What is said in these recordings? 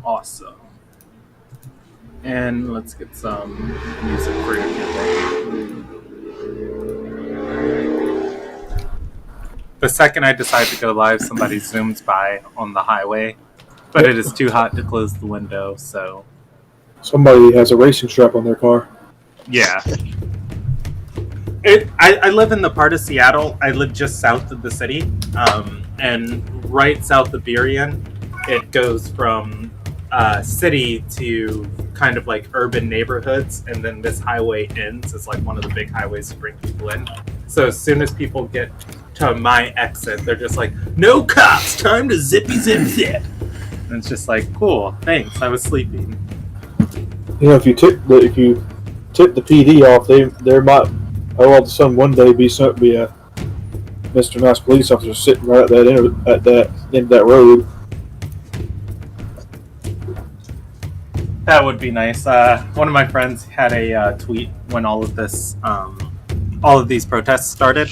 Awesome. And let's get some music for your campaign. The second I decide to go live, somebody zooms by on the highway, but it is too hot to close the window, so... Somebody has a racing strap on their car. Yeah. I live in the part of Seattle. I live just south of the city, and right south of Burien, it goes from city to kind of like urban neighborhoods, and then this highway ends. It's like one of the big highways to bring people in. So as soon as people get to my exit, they're just like, "No cops, time to zippy zip zip." And it's just like, cool, thanks. I was sleeping. You know, if you tip the PD off, there might all of a sudden one day be a Mr. Nice police officer sitting right at that end of that road. That would be nice. One of my friends had a tweet when all of these protests started.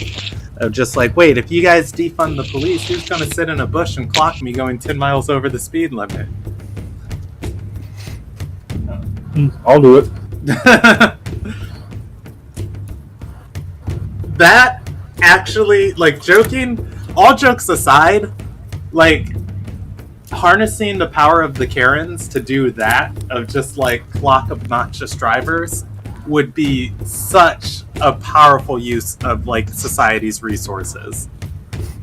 Just like, wait, if you guys defund the police, who's going to sit in a bush and clock me going 10 miles over the speed limit? I'll do it. That actually, like, joking, all jokes aside, like, harnessing the power of the Karens to do that, of just, like, clock obnoxious drivers, would be such a powerful use of, like, society's resources.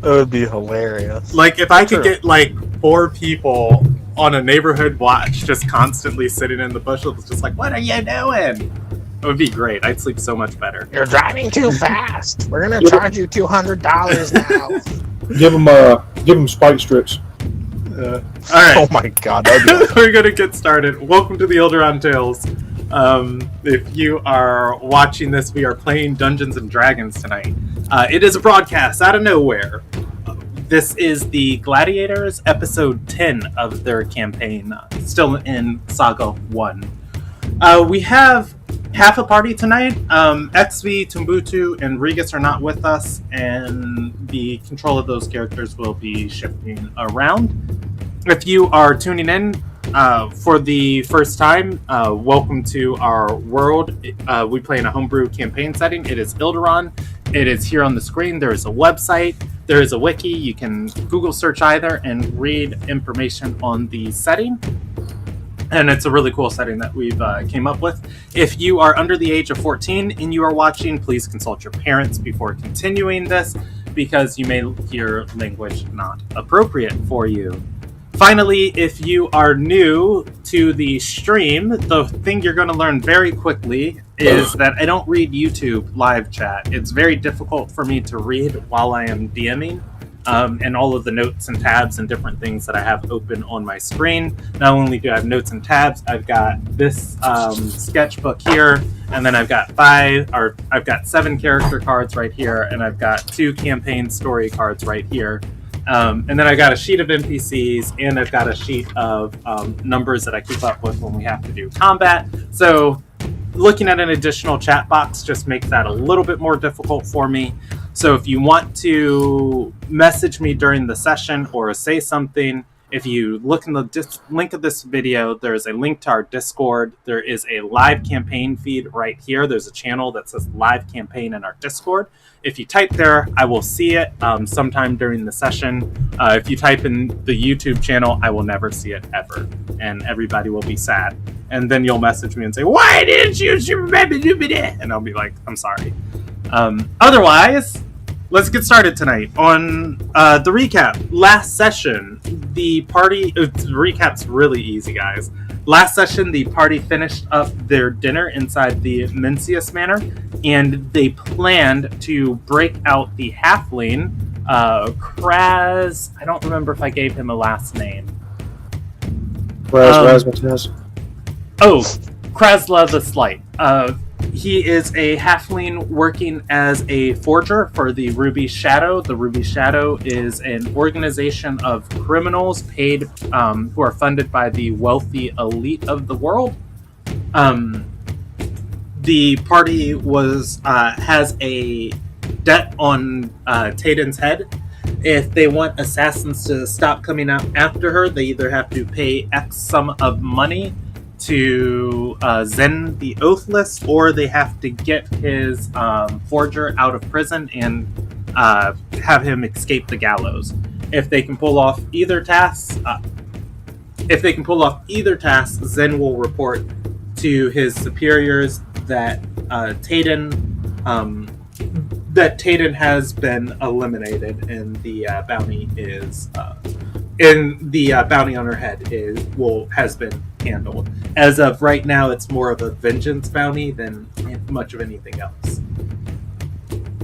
It would be hilarious. Like, if I could get, like, 4 people on a neighborhood watch just constantly sitting in the bushes, just like, what are you doing? It would be great. I'd sleep so much better. You're driving too fast. We're gonna charge you $200 now. Give them spike strips. All right. Oh my god. We're gonna get started. Welcome to the Ilderon Tales. If you are watching this, we are playing Dungeons and Dragons tonight. It is a broadcast out of nowhere. This is the Gladiators, episode 10 of their campaign, still in Saga 1. We have half a party tonight. XV, Tumbutu, and Regis are not with us, and the control of those characters will be shifting around. If you are tuning in for the first time, welcome to our world. We play in a homebrew campaign setting. It is Ilderon. It is here on the screen. There is a website. There is a wiki. You can Google search either and read information on the setting. And it's a really cool setting that we've came up with. If you are under the age of 14 and you are watching, please consult your parents before continuing this, because you may hear language not appropriate for you. Finally, if you are new to the stream, the thing you're going to learn very quickly is that I don't read YouTube live chat. It's very difficult for me to read while I am DMing. And all of the notes and tabs and different things that I have open on my screen. Not only do I have notes and tabs, I've got this sketchbook here, and then I've got 7 character cards right here, and I've got 2 campaign story cards right here. And then I've got a sheet of NPCs, and I've got a sheet of numbers that I keep up with when we have to do combat. So looking at an additional chat box just makes that a little bit more difficult for me. So if you want to message me during the session or say something, if you look in the link of this video, there's a link to our Discord. There is a live campaign feed right here. There's a channel that says live campaign in our Discord. If you type there, I will see it sometime during the session. If you type in the YouTube channel, I will never see it ever. And everybody will be sad. And then you'll message me and say, why didn't you remember? And I'll be like, I'm sorry. Otherwise, let's get started tonight. On the recap, last session, the party... the recap's really easy, guys. Last session, the party finished up their dinner inside the Mencius Manor, and they planned to break out the halfling, Kraz... I don't remember if I gave him a last name. Razmataz. Oh, Krasla the Slight. He is a halfling working as a forger for the Ruby Shadow. The Ruby Shadow is an organization of criminals paid, who are funded by the wealthy elite of the world. The party has a debt on Taden's head, If they want assassins to stop coming out after her, they either have to pay X sum of money to Zen the Oathless, or they have to get his forger out of prison and have him escape the gallows. If they can pull off either task, Zen will report to his superiors that Tayden has been eliminated, and the bounty on her head has been handled. As of right now, it's more of a vengeance bounty than much of anything else.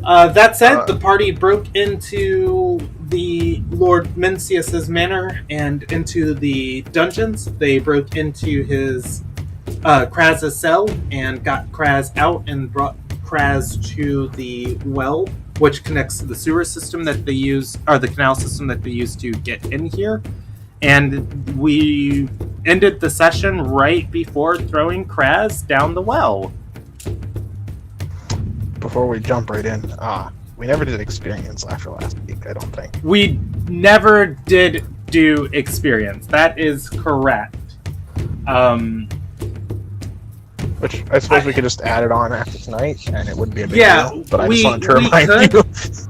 That said, the party broke into the Lord Mencius's manor and into the dungeons. They broke into his Kraz's cell and got Kraz out and brought Kraz to the well, which connects to the sewer system that they use, or the canal system that they use to get in here. And we ended the session right before throwing Kraz down the well. Before we jump right in, we never did experience after last week, I don't think. We never did do experience. That is correct. Which I suppose we could just add it on after tonight, and it wouldn't be a big deal. But I just wanted to remind you.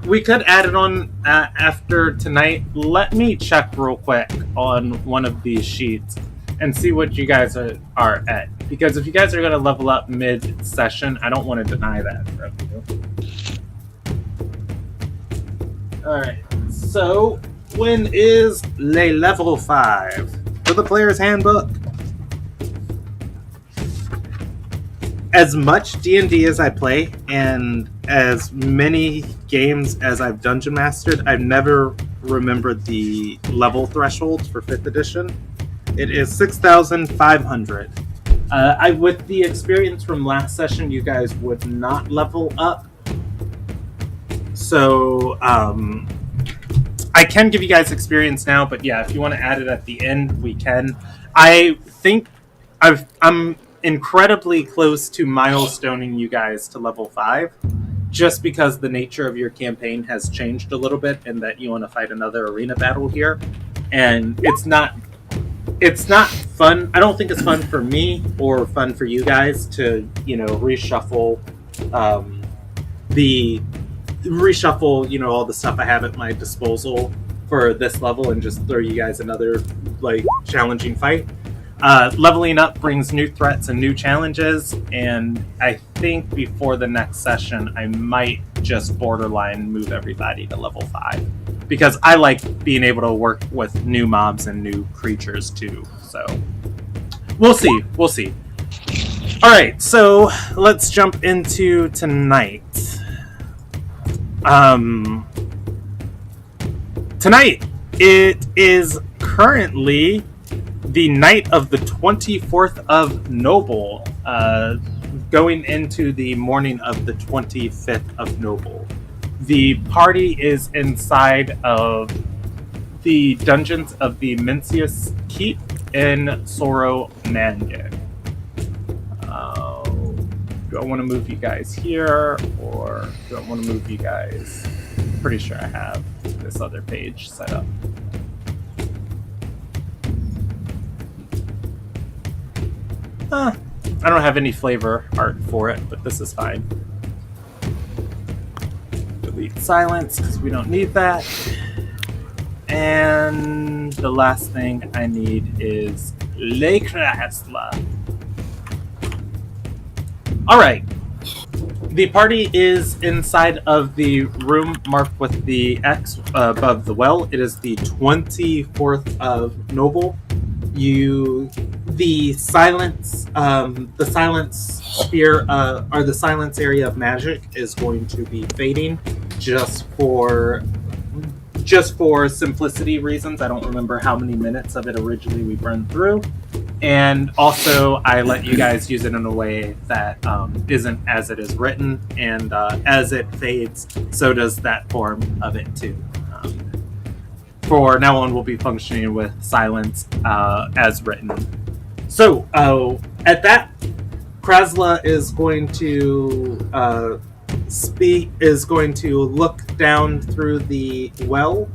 We could add it on after tonight. Let me check real quick on one of these sheets and see what you guys are at. Because if you guys are going to level up mid-session, I don't want to deny that from you. Alright, so when is Le Level 5? For the player's handbook. As much D&D as I play, and as many games as I've dungeon mastered, I've never remembered the level threshold for 5th edition. It is 6,500. With the experience from last session, you guys would not level up. So, I can give you guys experience now, but yeah, if you want to add it at the end, we can. I think I'm incredibly close to milestoning you guys to level 5, just because the nature of your campaign has changed a little bit, and that you want to fight another arena battle here, and it's not fun. I don't think it's fun for me or fun for you guys to reshuffle all the stuff I have at my disposal for this level and just throw you guys another challenging fight. Leveling up brings new threats and new challenges, and I think before the next session I might just borderline move everybody to level 5, because I like being able to work with new mobs and new creatures too. So we'll see. Alright, so let's jump into tonight. Tonight it is currently the night of the 24th of Noble, going into the morning of the 25th of Noble. The party is inside of the dungeons of the Mencius Keep in Soromangenn. Do I want to move you guys here, or do I want to move you guys? Pretty sure I have this other page set up. I don't have any flavor art for it, but this is fine. Delete silence, because we don't need that. And the last thing I need is Le Krasla. Alright. The party is inside of the room marked with the X above the well. It is the 24th of Noble. The silence sphere, or the silence area of magic is going to be fading just for simplicity reasons. I don't remember how many minutes of it originally we burned through. And also, I let you guys use it in a way that isn't as it is written, and as it fades, so does that form of it too. For now on, we'll be functioning with silence as written. So, at that, Krasla is going to look down through the well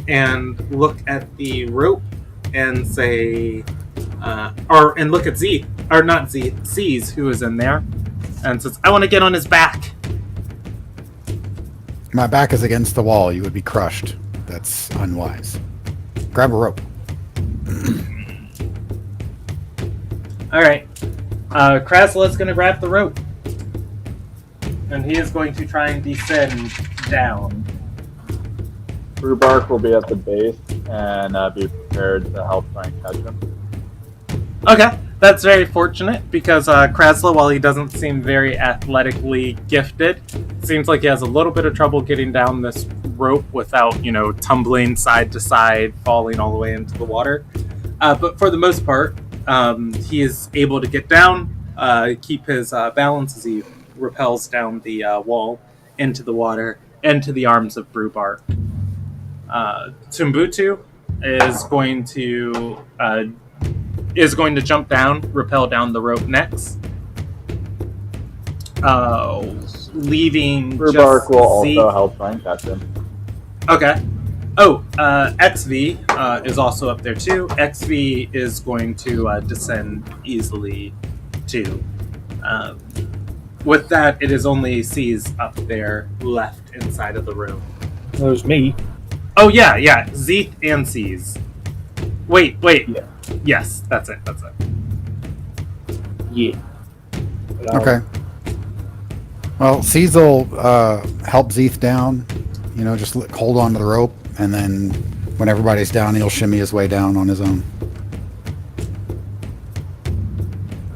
and look at the rope and say, and look at Z, or not Z, C's, who is in there, and says, I want to get on his back. My back is against the wall. You would be crushed. That's unwise. Grab a rope. All right. Krasla's going to grab the rope. And he is going to try and descend down. Rhubarb will be at the base and be prepared to help try and catch him. Okay. That's very fortunate because Krasla, while he doesn't seem very athletically gifted, seems like he has a little bit of trouble getting down this rope without, tumbling side to side, falling all the way into the water. But for the most part, he is able to get down, keep his balance as he rappels down the wall into the water, into the arms of Brewbark. Tumbutu is going to jump down, rappel down the rope next. Leaving Rhubarb will Z. also help try and catch him. Okay. Oh, XV is also up there too. XV is going to descend easily too. With that, it is only C's up there left inside of the room. There's me. Oh yeah. Zeeth and C's. Wait. Yeah. Yes, that's it. Yeah. Okay. Well, C's will help Zeeth down. Just hold on to the rope, and then when everybody's down, he'll shimmy his way down on his own.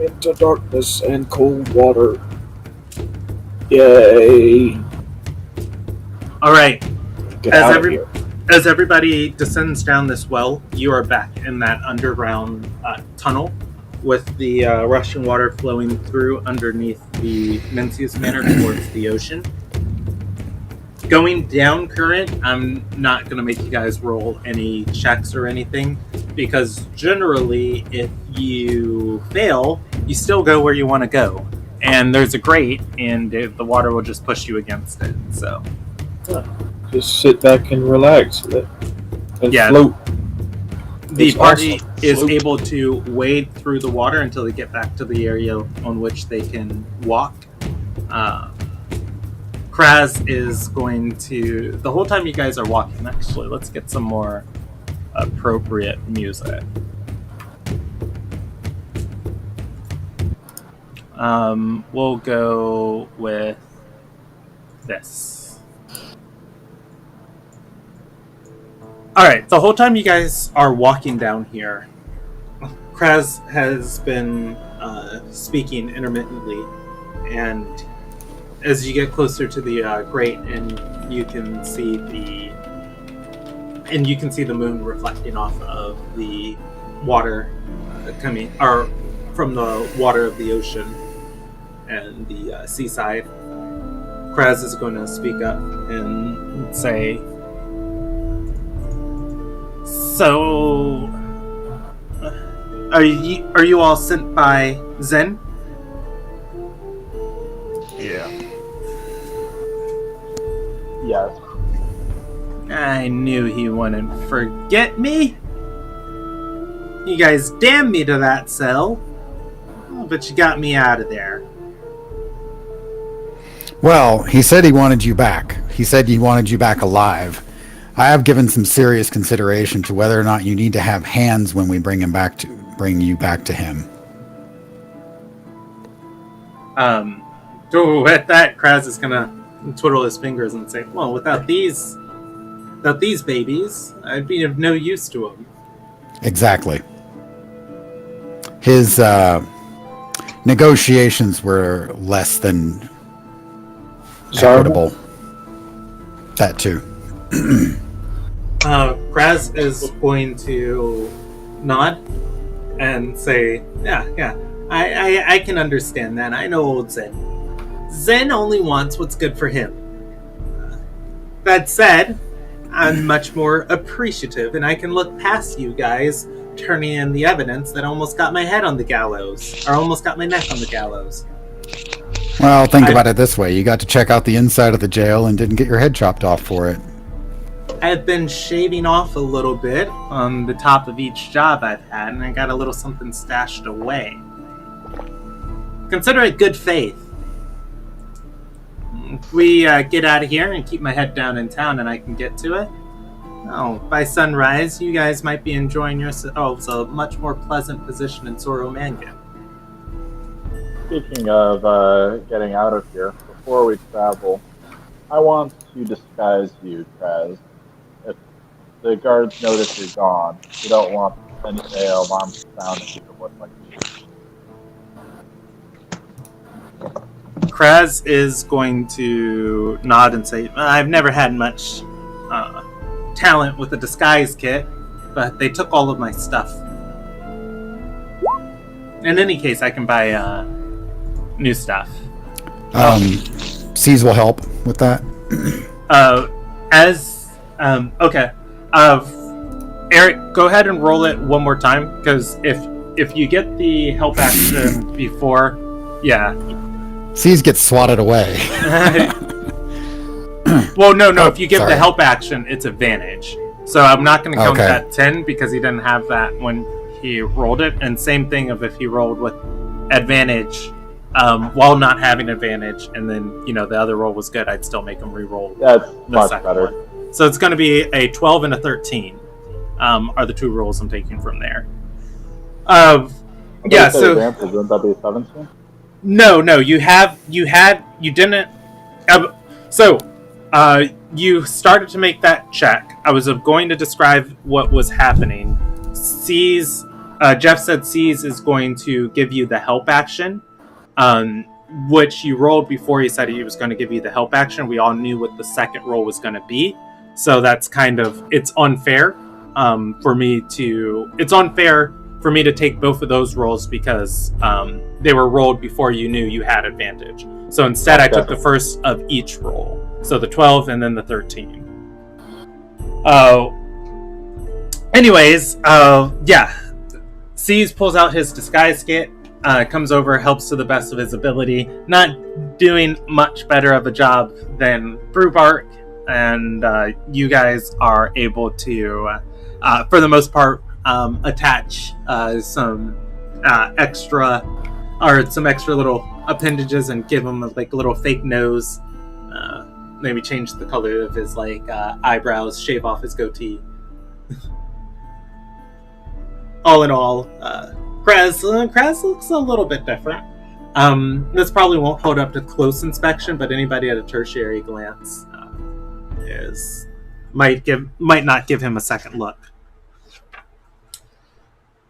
Into darkness and cold water. Yay. All right. Get out of here. As everybody descends down this well, you are back in that underground tunnel with the rushing water flowing through underneath the Mencius Manor towards the ocean. Going down current, I'm not going to make you guys roll any checks or anything, because generally, if you fail, you still go where you want to go. And there's a grate, and the water will just push you against it, so... Just sit back and relax and float. The It's party awesome. is Float. able to wade through the water until they get back to the area on which they can walk. Kraz is going to... The whole time you guys are walking, actually, let's get some more appropriate music. We'll go with this. Alright, the whole time you guys are walking down here, Kraz has been speaking intermittently, and as you get closer to the grate, and you can see the moon reflecting off of the water coming, or from the water of the ocean and the seaside. Kraz is going to speak up and say, so, are you all sent by Zen? Yeah. Yes. I knew he wouldn't forget me. You guys damned me to that cell, but you got me out of there. Well, he said he wanted you back. He said he wanted you back alive. I have given some serious consideration to whether or not you need to have hands when we bring you back to him. So at that, Kraz is gonna twiddle his fingers and say, "Well, without these babies, I'd be of no use to him." Exactly. His negotiations were less than equitable. That too. Kraz is going to nod and say, yeah, I can understand that. I know old Zen. Zen only wants what's good for him. That said, I'm much more appreciative, and I can look past you guys turning in the evidence that almost got my head on the gallows, or almost got my neck on the gallows. Well, think about it this way. You got to check out the inside of the jail and didn't get your head chopped off for it. I've been shaving off a little bit on the top of each job I've had, and I got a little something stashed away. Consider it good faith. If we get out of here and keep my head down in town and I can get to it, by sunrise, you guys might be enjoying yourselves a much more pleasant position in Soromangenn. Speaking of getting out of here, before we travel, I want to disguise you, Kraz. If the guards notice you're gone, you don't want any alarm sound and you can look like me. Kraz is going to nod and say, I've never had much talent with a disguise kit, but they took all of my stuff. In any case, I can buy new stuff. C's will help with that. Okay. Eric, go ahead and roll it one more time, because if you get the help action before, yeah. C's gets swatted away. Well, no. If you give the help action, it's advantage. So I'm not going to count that 10 because he didn't have that when he rolled it. And same thing of if he rolled with advantage while not having advantage, and then the other roll was good, I'd still make him re-roll. That's much better. One. So it's going to be a 12 and a 13. Are the two rolls I'm taking from there. So advantage, wouldn't that be 17? No, you didn't. You started to make that check. I was going to describe what was happening. Jeff said C's is going to give you the help action, which you rolled before he said he was going to give you the help action. We all knew what the second roll was going to be, so that's it's unfair for me to take both of those rolls because they were rolled before you knew you had advantage. So instead, I took the first of each roll. So the 12 and then the 13. Anyways, C's pulls out his disguise kit, comes over, helps to the best of his ability. Not doing much better of a job than Brewbark, and you guys are able to, for the most part, attach some extra little appendages and give him a little fake nose. Maybe change the color of his eyebrows, shave off his goatee. All in all, Kraz looks a little bit different. This probably won't hold up to close inspection, but anybody at a tertiary glance might not give him a second look.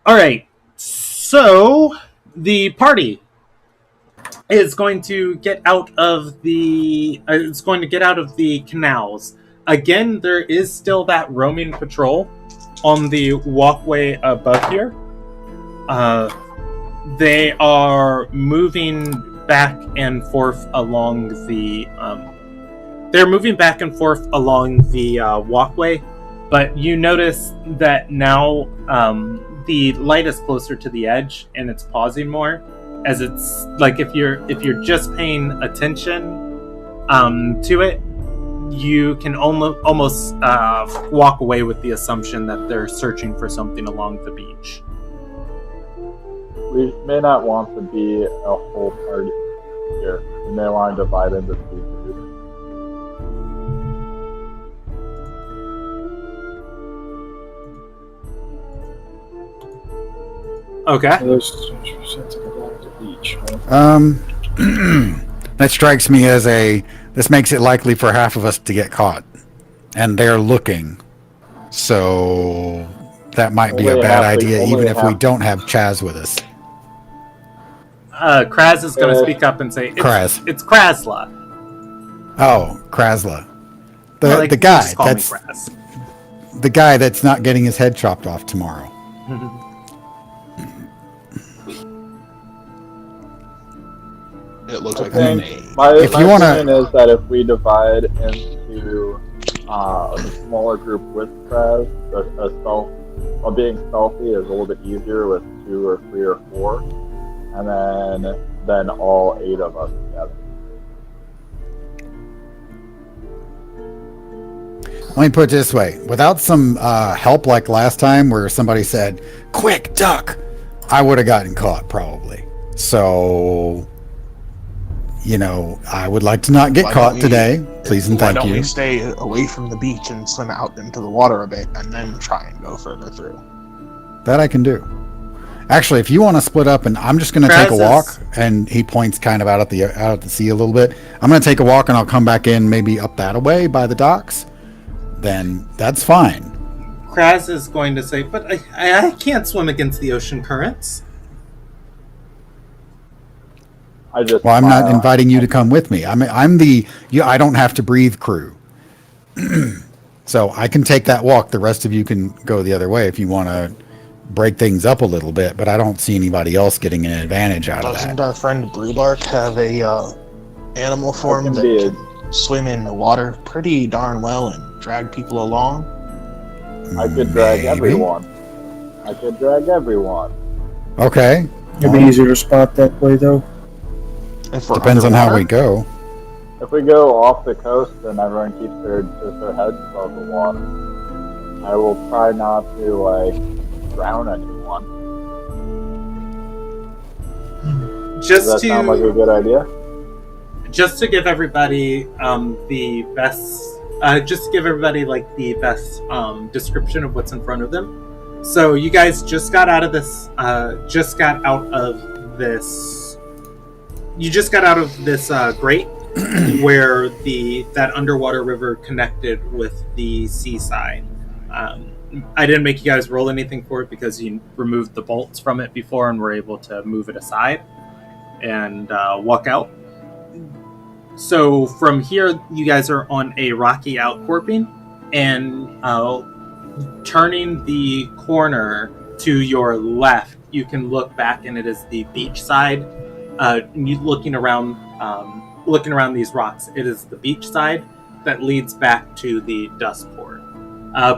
All right, so the party is going to get out of the canals. Again, there is still that roaming patrol on the walkway above here. They are moving back and forth along the walkway, but you notice that now the light is closer to the edge and it's pausing more, as it's if you're just paying attention to it, you can almost walk away with the assumption that they're searching for something along the beach. We may not want to be a whole party here. We may want to divide into two groups. Okay. That strikes me as this makes it likely for half of us to get caught, and they're looking. So that might be a bad idea, even if we don't have Chaz with us. Kraz is going to speak up and say, It's Krasla. Oh, Krasla. The guy the guy that's not getting his head chopped off tomorrow. It looks like my opinion is that if we divide into a smaller group with Kraz, being stealthy is a little bit easier with 2 or 3 or 4, and then all 8 of us together. Let me put it this way. Without some help like last time where somebody said, quick, duck, I would have gotten caught probably. So, I would like to not get caught today. Please and thank you. Why don't we stay away from the beach and swim out into the water a bit and then try and go further through? That I can do. Actually, if you want to split up, and I'm just going to take a walk, and he points kind of out at the sea a little bit. I'm going to take a walk, and I'll come back in maybe up that way by the docks. Then that's fine. Kraz is going to say, but I can't swim against the ocean currents. Well, I'm not inviting you to come with me. I'm the I don't have to breathe crew. So I can take that walk. The rest of you can go the other way if you want to break things up a little bit, but I don't see anybody else getting an advantage out of that. Doesn't our friend Bluebark have a animal form that can swim in the water pretty darn well and drag people along? I could drag everyone. Okay. It'd be easier to spot that way, though. Depends on how we go. If we go off the coast, then everyone keeps their heads above the water. I will try not to drown anyone. Does that sound like a good idea? Just to give everybody the best, description of what's in front of them. So you guys just got out of this. You just got out of this grate where that underwater river connected with the seaside. I didn't make you guys roll anything for it because you removed the bolts from it before and were able to move it aside and walk out. So from here, you guys are on a rocky outcropping, and turning the corner to your left, you can look back, and it is the beach side. Looking around these rocks, it is the beach side that leads back to the dust port.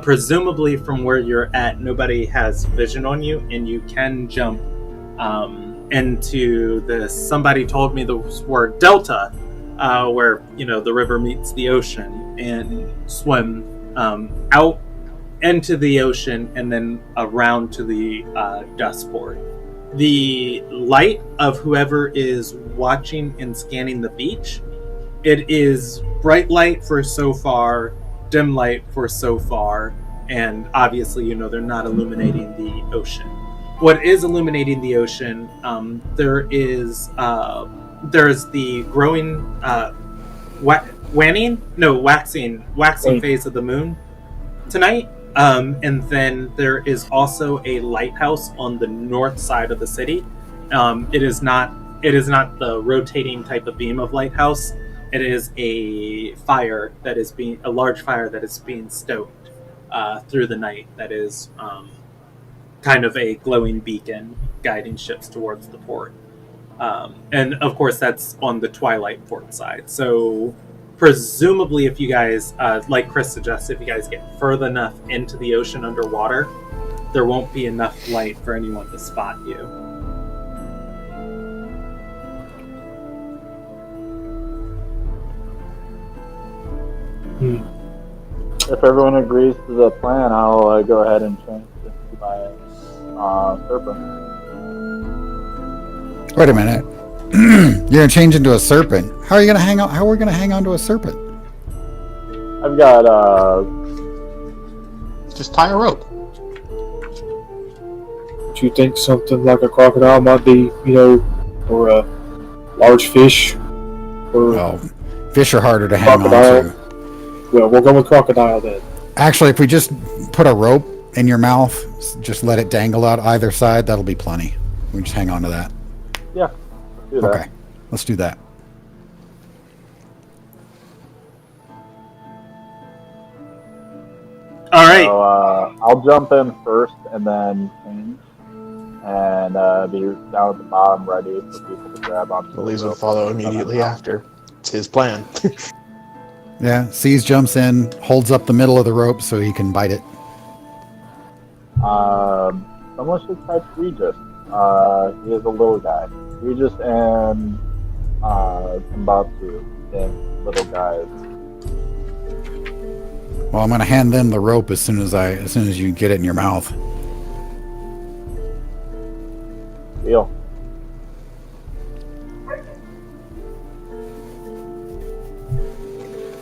Presumably from where you're at, nobody has vision on you, and you can jump into this. Somebody told me the word delta, where the river meets the ocean, and swim out into the ocean and then around to the dust port. The light of whoever is watching and scanning the beach, it is bright light for so far, dim light for so far, and obviously they're not illuminating the ocean. What is illuminating the ocean, there's the growing waxing phase of the moon tonight, and then there is also a lighthouse on the north side of the city. It is not the rotating type of beam of lighthouse. It is a large fire that is being stoked through the night. That is kind of a glowing beacon guiding ships towards the port. And of course, that's on the Twilight port side. So presumably, if you guys, like Chris suggested, if you guys get further enough into the ocean underwater, there won't be enough light for anyone to spot you. If everyone agrees to the plan, I'll go ahead and change it to my serpent. Wait a minute. You're gonna change into a serpent. How are you gonna hang on? How are we gonna hang on to a serpent? I've got just tie a rope. Do you think something like a crocodile might be, or a large fish? Or fish are harder to hang on to. Well, we'll go with crocodile then. Actually, if we just put a rope in your mouth, just let it dangle out either side, that'll be plenty. We just hang on to that. Yeah, let's do that. Okay, let's do that. All right. So I'll jump in first and then change, and be down at the bottom ready for people to grab onto. Louise will follow immediately after. It's his plan. Yeah, C's jumps in, holds up the middle of the rope so he can bite it. Someone should catch Regis. He is a little guy. Regis and Mbatsu, and little guys. Well, I'm going to hand them the rope as soon as you get it in your mouth. Deal.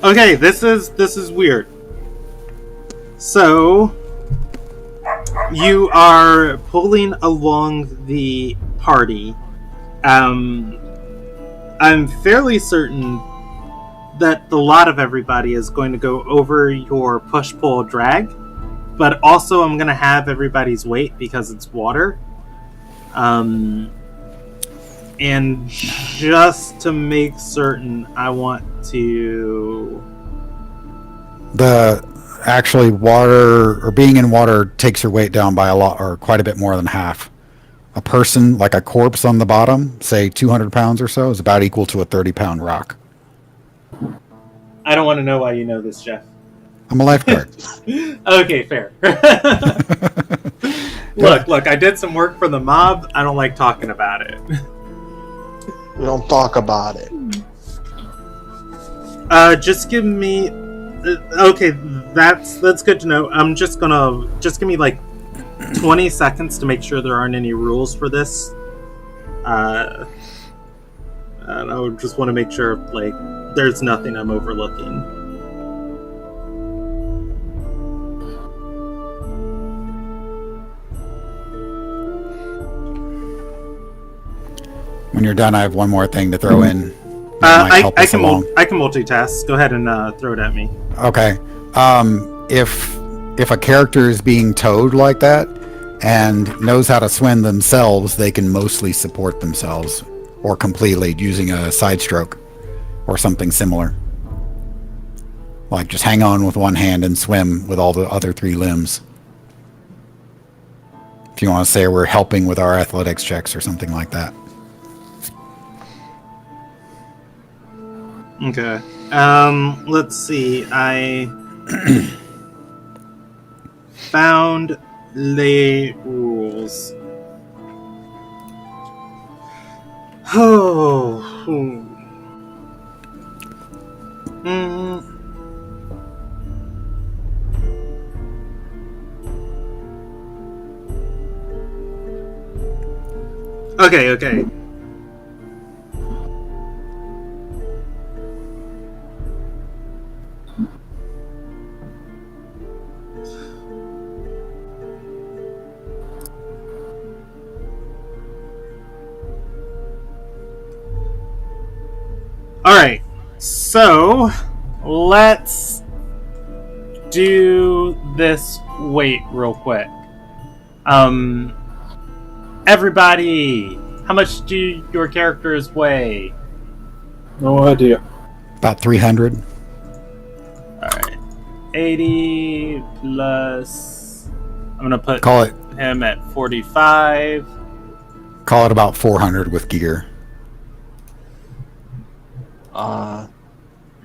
Okay, this is weird. So you are pulling along the party. I'm fairly certain that a lot of everybody is going to go over your push-pull-drag, but also I'm going to have everybody's weight because it's water. And just to make certain, I want to... Actually, water, or being in water, takes your weight down by a lot, or quite a bit more than half. A person, like a corpse on the bottom, say 200 pounds or so, is about equal to a 30-pound rock. I don't want to know why you know this, Jeff. I'm a lifeguard. Okay, fair. Look, I did some work for the mob. I don't like talking about it. We don't talk about it. Just give me... okay, that's good to know. I'm just gonna... Just give me, 20 seconds to make sure there aren't any rules for this. And I just want to make sure, there's nothing I'm overlooking. When you're done, I have one more thing to throw in. I can multitask. Go ahead and throw it at me. Okay. If a character is being towed like that and knows how to swim themselves, they can mostly support themselves or completely using a side stroke or something similar. Like just hang on with one hand and swim with all the other 3 limbs. If you want to say we're helping with our athletics checks or something like that. Okay. Let's see. I found the rules. Oh. Okay. Alright, so let's do this weight real quick. Everybody, how much do your characters weigh? No idea. About 300. Alright, 80 plus... I'm gonna put him at 45. Call it about 400 with gear.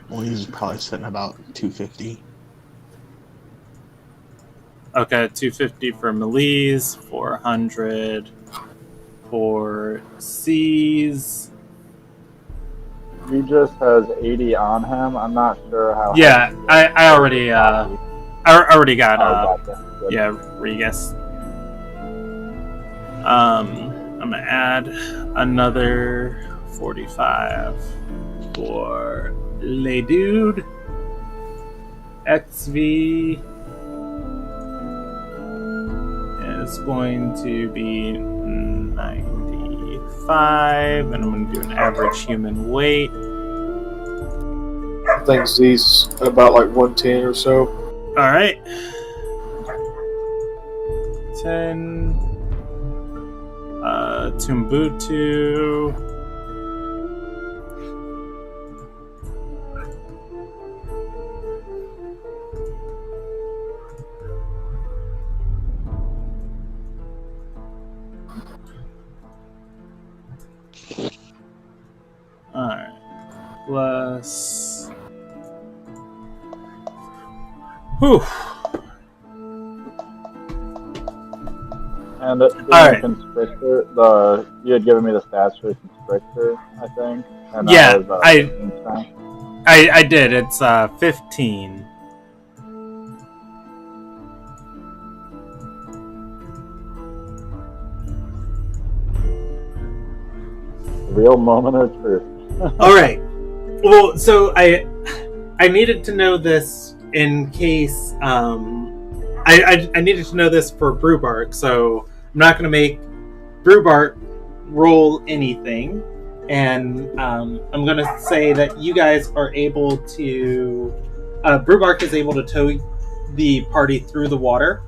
Well, he's probably sitting about 250. Okay, 250 for Melise, 400 for C's. He just has 80 on him. I'm not sure how. Yeah, I already got gotcha. Regus. I'm gonna add another 45 for Le Dude. XV is going to be 95, and I'm going to do an average human weight. I think Z's about 110 or so. Alright. 10. Tumbutu. Alright. Plus... Whew. And the constrictor, you had given me the stats for the constrictor, I think. And yeah, was, I did. It's 15. Real moment of truth. All right. Well, so I needed to know this in case I needed to know this for Brewbark, so I'm not going to make Brewbark roll anything, and I'm going to say that you guys are able to. Brewbark is able to tow the party through the water,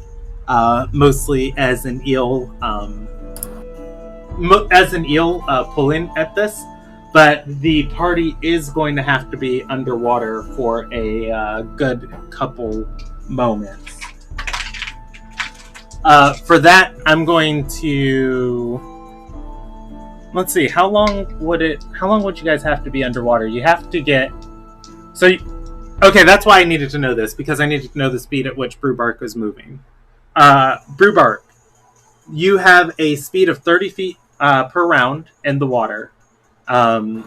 mostly as an eel. Pulling at this, but the party is going to have to be underwater for a good couple moments. For that, I'm going to. Let's see. How long would you guys have to be underwater? You have to get. Okay, that's why I needed to know this, because I needed to know the speed at which Brewbark was moving. Brewbark, you have a speed of 30 feet per round in the water. I'm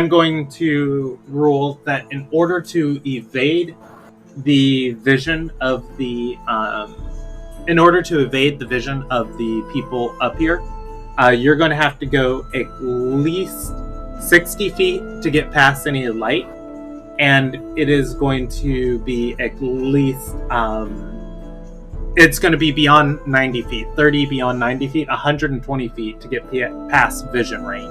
going to rule that in order to evade the vision of the people up here, you're going to have to go at least 60 feet to get past any light, and it is going to be at least it's going to be beyond 90 feet, 30 beyond 90 feet, 120 feet to get past vision range.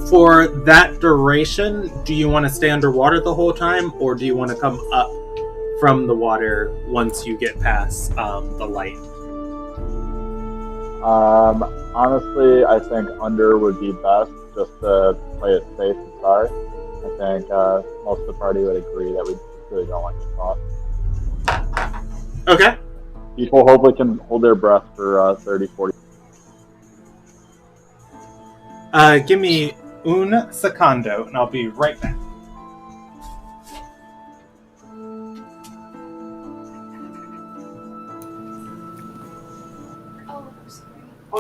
For that duration, do you want to stay underwater the whole time, or do you want to come up from the water once you get past the light? Honestly, I think under would be best, just to play it safe and start. I think most of the party would agree that we really don't want to get caught. Okay. People hopefully can hold their breath for 30, 40. Give me un secondo, and I'll be right back.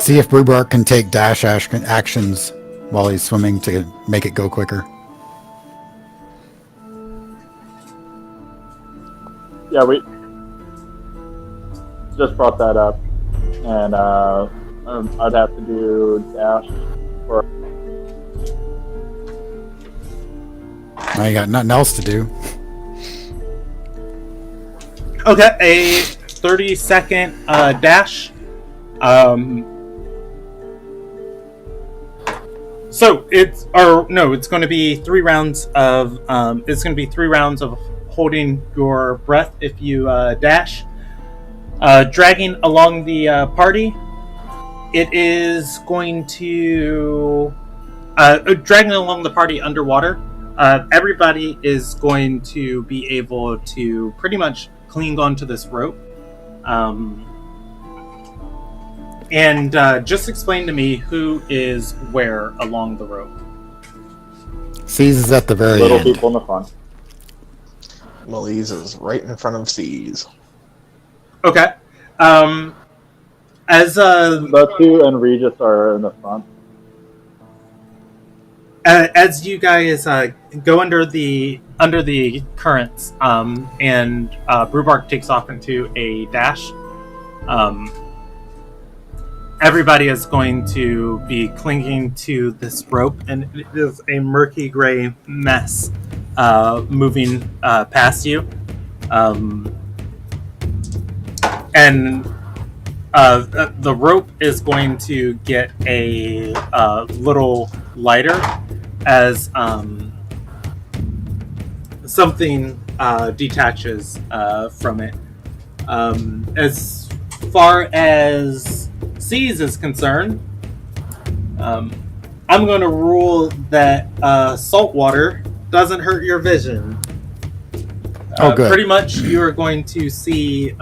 See if Brewbark can take dash actions while he's swimming to make it go quicker. Yeah, we just brought that up, and I'd have to do dash for. Now you got nothing else to do. Okay, a 30-second dash. So it's going to be 3 rounds of holding your breath if you dash. Dragging along the party, it is going to dragging along the party underwater. Everybody is going to be able to pretty much cling onto this rope. And just explain to me who is where along the rope. Seas is at the very Little end. people in the front. Melise is right in front of Seas. Okay. As The two and Regis are in the front. as you guys go under the currents, and Brewbark takes off into a dash, everybody is going to be clinging to this rope, and it is a murky gray mess moving past you. And the rope is going to get a little lighter as something detaches from it. As far as Seas is concerned, I'm going to rule that salt water doesn't hurt your vision. Good. Pretty much you are going to see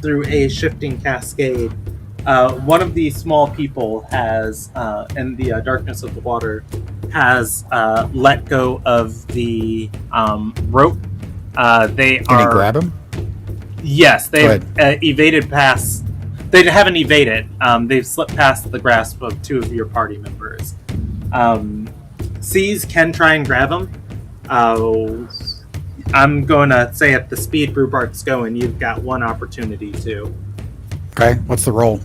through a shifting cascade. One of the small people has, in the darkness of the water, has let go of the rope. Can you grab him? Yes, they've evaded past. They haven't evaded. They've slipped past the grasp of 2 of your party members. Seas can try and grab him. I'm going to say at the speed Brubark's going, you've got one opportunity to. Okay, what's the roll?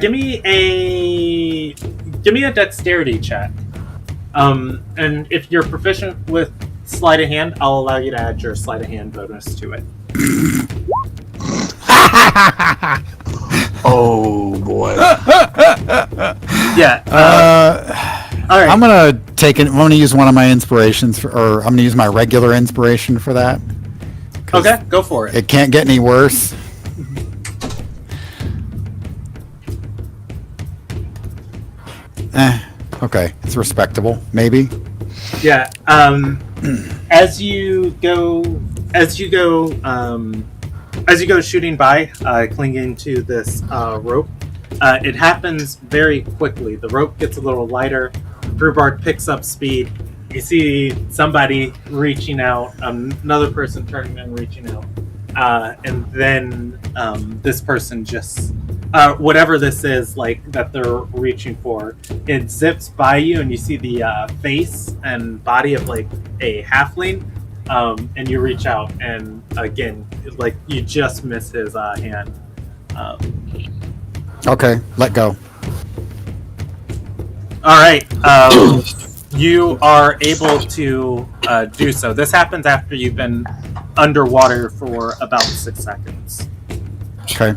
Give me a dexterity check. And if you're proficient with sleight of hand, I'll allow you to add your sleight of hand bonus to it. Oh boy. Yeah. All right. I'm gonna use one of my inspirations, I'm gonna use my regular inspiration for that. Okay, go for it. It can't get any worse. Okay, it's respectable, maybe. Yeah. As you go shooting by, clinging to this rope, it happens very quickly. The rope gets a little lighter. Brubark picks up speed. You see somebody reaching out, another person turning and reaching out, and then this person just, whatever this is, like that they're reaching for, it zips by you, and you see the face and body of like a halfling, and you reach out, and again, like you just miss his hand. Okay, let go. All right. You are able to do so. This happens after you've been underwater for about 6 seconds. Okay.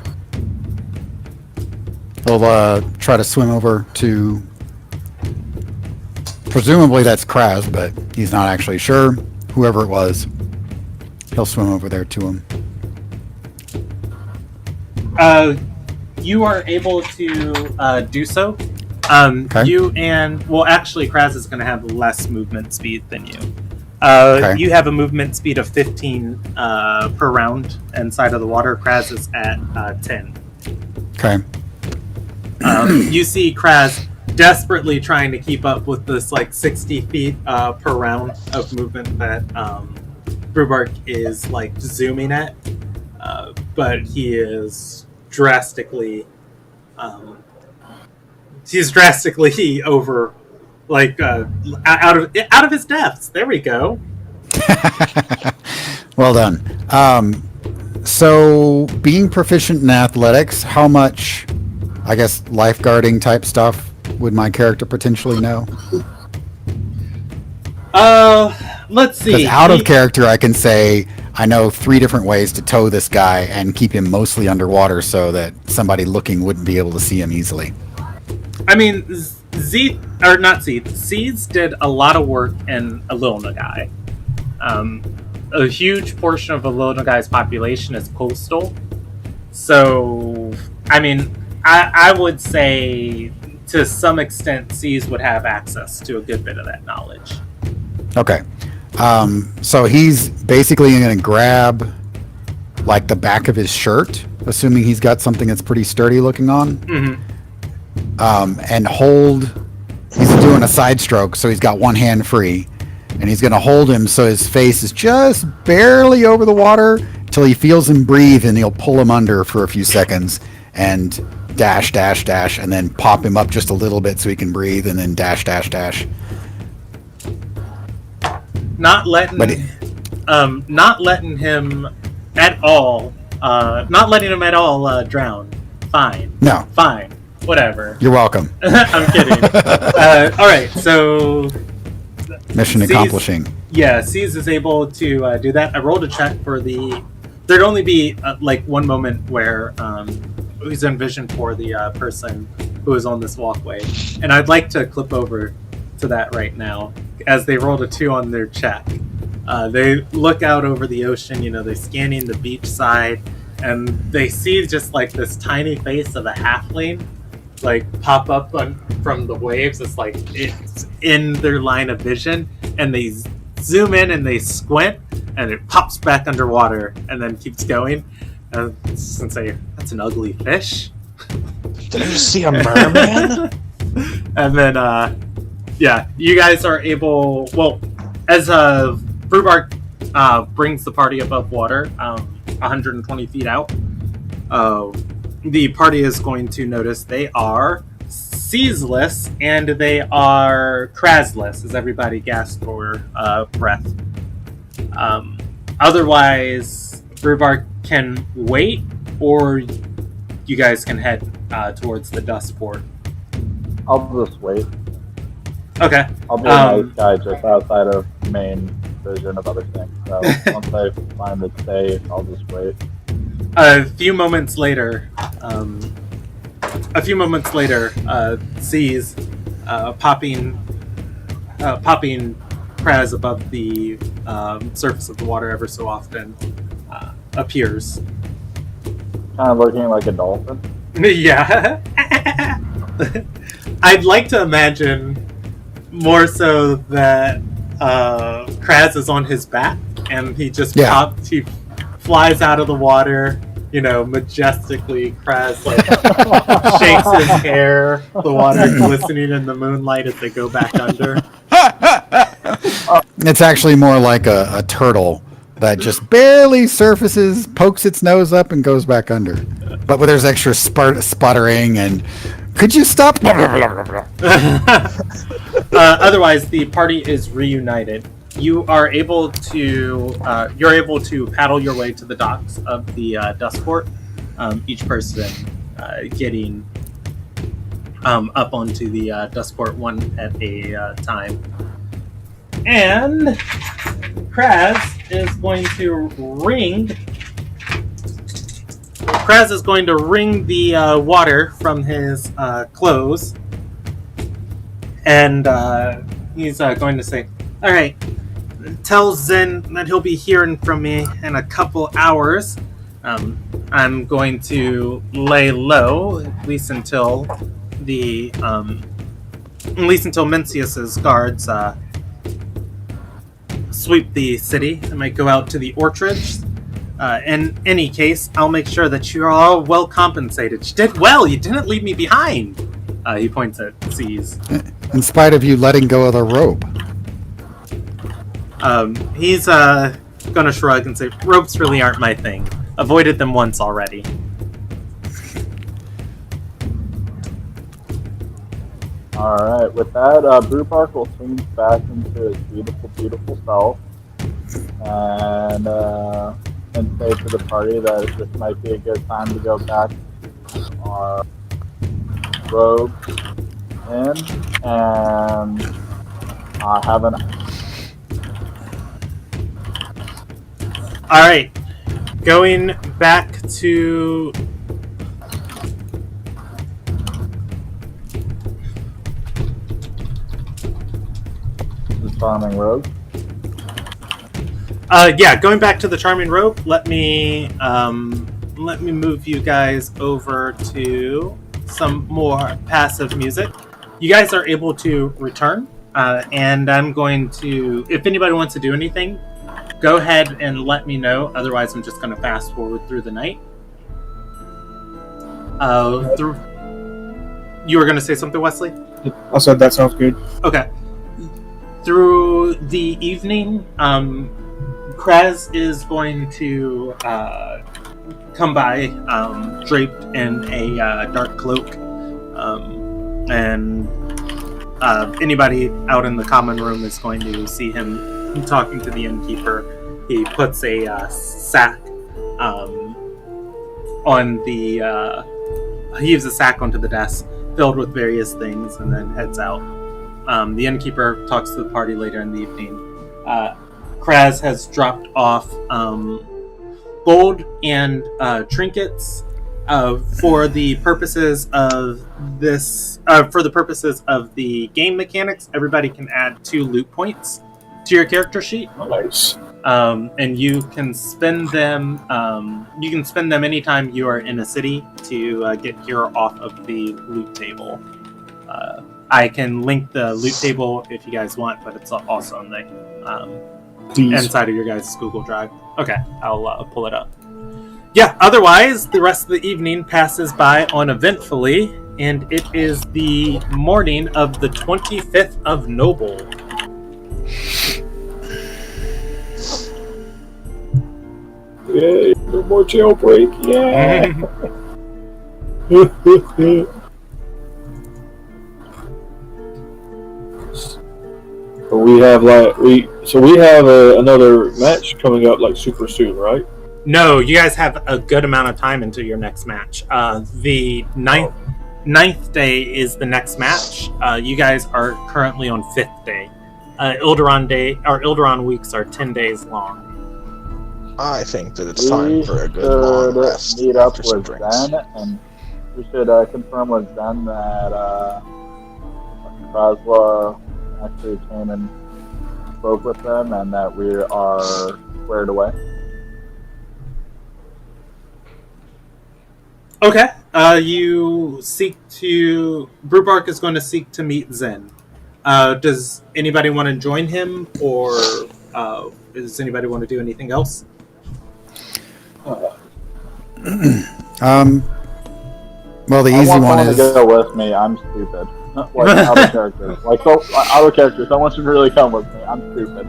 We'll try to swim over to... Presumably that's Kraz, but he's not actually sure. Whoever it was, he'll swim over there to him. You are able to do so. Okay. Actually, Kraz is going to have less movement speed than you. Okay. You have a movement speed of 15 per round inside of the water. Kraz is at 10. Okay. You see Kraz desperately trying to keep up with this like 60 feet per round of movement that Brubark is like zooming at, but he is drastically over, like out of his depths. There we go. Well done. So being proficient in athletics, how much, I guess, lifeguarding type stuff would my character potentially know? Let's see. Because out of character, I can say I know 3 different ways to tow this guy and keep him mostly underwater so that somebody looking wouldn't be able to see him easily. I mean, Seeds did a lot of work in Ilderon. A huge portion of Ilderon's population is coastal. So, I mean, I would say to some extent Seeds would have access to a good bit of that knowledge. Okay. So he's basically going to grab like the back of his shirt, assuming he's got something that's pretty sturdy looking on. Mm-hmm. And he's doing a side stroke, so he's got one hand free, and he's going to hold him so his face is just barely over the water until he feels him breathe, and he'll pull him under for a few seconds and dash, and then pop him up just a little bit so he can breathe, and then dash. Not letting him at all drown. Fine. No. Fine. Whatever. You're welcome. I'm kidding. All right, so mission accomplishing. Yeah, Seas is able to do that. I rolled a check for there'd only be like one moment where he's envisioned for the person who is on this walkway, and I'd like to clip over to that right now as they rolled a 2 on their check. They look out over the ocean. They're scanning the beach side, and they see just like this tiny face of a halfling like pop up from the waves. It's like it's in their line of vision, and they zoom in and they squint, and it pops back underwater and then keeps going. And say, that's an ugly fish. Did you see a merman? And then you guys are able, as Brubark brings the party above water 120 feet out, the party is going to notice they are Seasless and they are Krazless, as everybody gasps for breath. Otherwise, Brewbar can wait, or you guys can head towards the dust port. I'll just wait. Okay. I'll be a nice guy just outside of main vision of other things. So once I find it safe, I'll just wait. A few moments later, sees popping Kraz above the surface of the water ever so often appears. Kind of looking like a dolphin. Yeah. I'd like to imagine more so that Kraz is on his back and he just he flies out of the water, majestically. Kraz shakes his hair, the water glistening in the moonlight as they go back under. It's actually more like a turtle that just barely surfaces, pokes its nose up, and goes back under. But where there's extra sputtering and, could you stop? Otherwise, the party is reunited. You are able to paddle your way to the docks of the dust port. Each person getting up onto the dust port one at a time. And Kraz is going to wring the water from his clothes, and he's going to say, "All right, tell Zen that he'll be hearing from me in a couple hours. I'm going to lay low at least until Mencius's guards sweep the city. I might go out to the orchards. In any case, I'll make sure that you're all well compensated. You did well. You didn't leave me behind." He points at C's. In spite of you letting go of the rope. He's gonna shrug and say, "Ropes really aren't my thing. Avoided them once already." Alright, with that, Brewpark will swing back into its beautiful, beautiful self. And say to the party that this might be a good time to go back our robes in and have an... Alright, going back to... the Charming Rogue. Going back to the Charming Rogue, let me move you guys over to some more passive music. You guys are able to return, and I'm going to, if anybody wants to do anything, go ahead and let me know. Otherwise, I'm just going to fast forward through the night. You were going to say something, Wesley? I said that sounds good. Okay. Through the evening, Kraz is going to come by draped in a dark cloak, and anybody out in the common room is going to see him talking to the innkeeper. He puts a sack on the... he leaves a sack onto the desk filled with various things and then heads out. The innkeeper talks to the party later in the evening. Kraz has dropped off gold and trinkets for the purposes of this. For the purposes of the game mechanics, everybody can add 2 loot points to your character sheet. Nice. And you can spend them. You can spend them anytime you are in a city to get hero off of the loot table. I can link the loot table if you guys want, but it's also on the inside of your guys' Google Drive. Okay, I'll pull it up. Yeah, otherwise, the rest of the evening passes by uneventfully, and it is the morning of the 25th of Noble. Yay, no more jailbreak, yeah! Are we we have we have another match coming up like super soon, right? No, you guys have a good amount of time until your next match. The ninth day is the next match. You guys are currently on 5th day. Ilderon weeks are 10 days long. I think that it's time for a good long rest. Meet up with Zen, and we should confirm with Zen that Krasla actually came and spoke with them, and that we are squared away. Okay. Brewbark is going to seek to meet Zen. Does anybody want to join him, or does anybody want to do anything else? Well, the easy one is to go with me. I'm stupid. Like out of character. Out of character. Someone should really come with me. I'm stupid.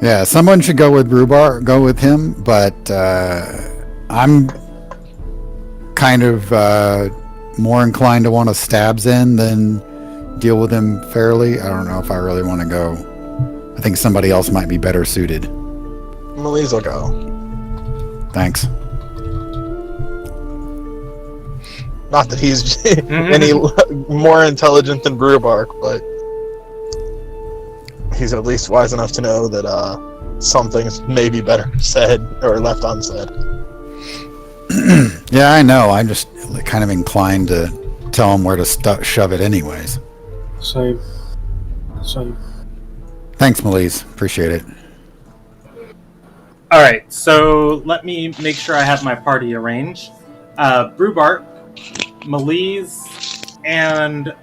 yeah, someone should go with Brewbar, go with him, but I'm kind of more inclined to want to stab Zen than deal with him fairly. I don't know if I really want to go. I think somebody else might be better suited. Melise will go. Thanks. Not that he's any more intelligent than Brewbark, but he's at least wise enough to know that some things may be better said or left unsaid. Yeah, I know. I'm just kind of inclined to tell him where to shove it anyways. Same. Thanks, Melise. Appreciate it. All right, so let me make sure I have my party arranged. Brewbark, Melise, and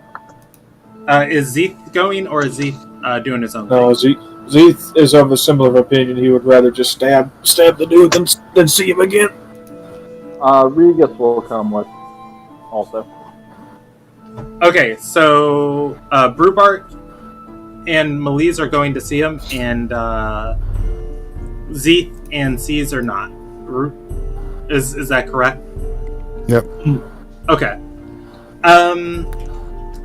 is Zeeth going, or is Zeeth doing his own thing? No, Zeeth is of a similar opinion. He would rather just stab the dude than see him again. Regis will come with also. Okay, so Brewbark and Melise are going to see him, and Zeeth and C's are not. Is that correct? Yep. Okay.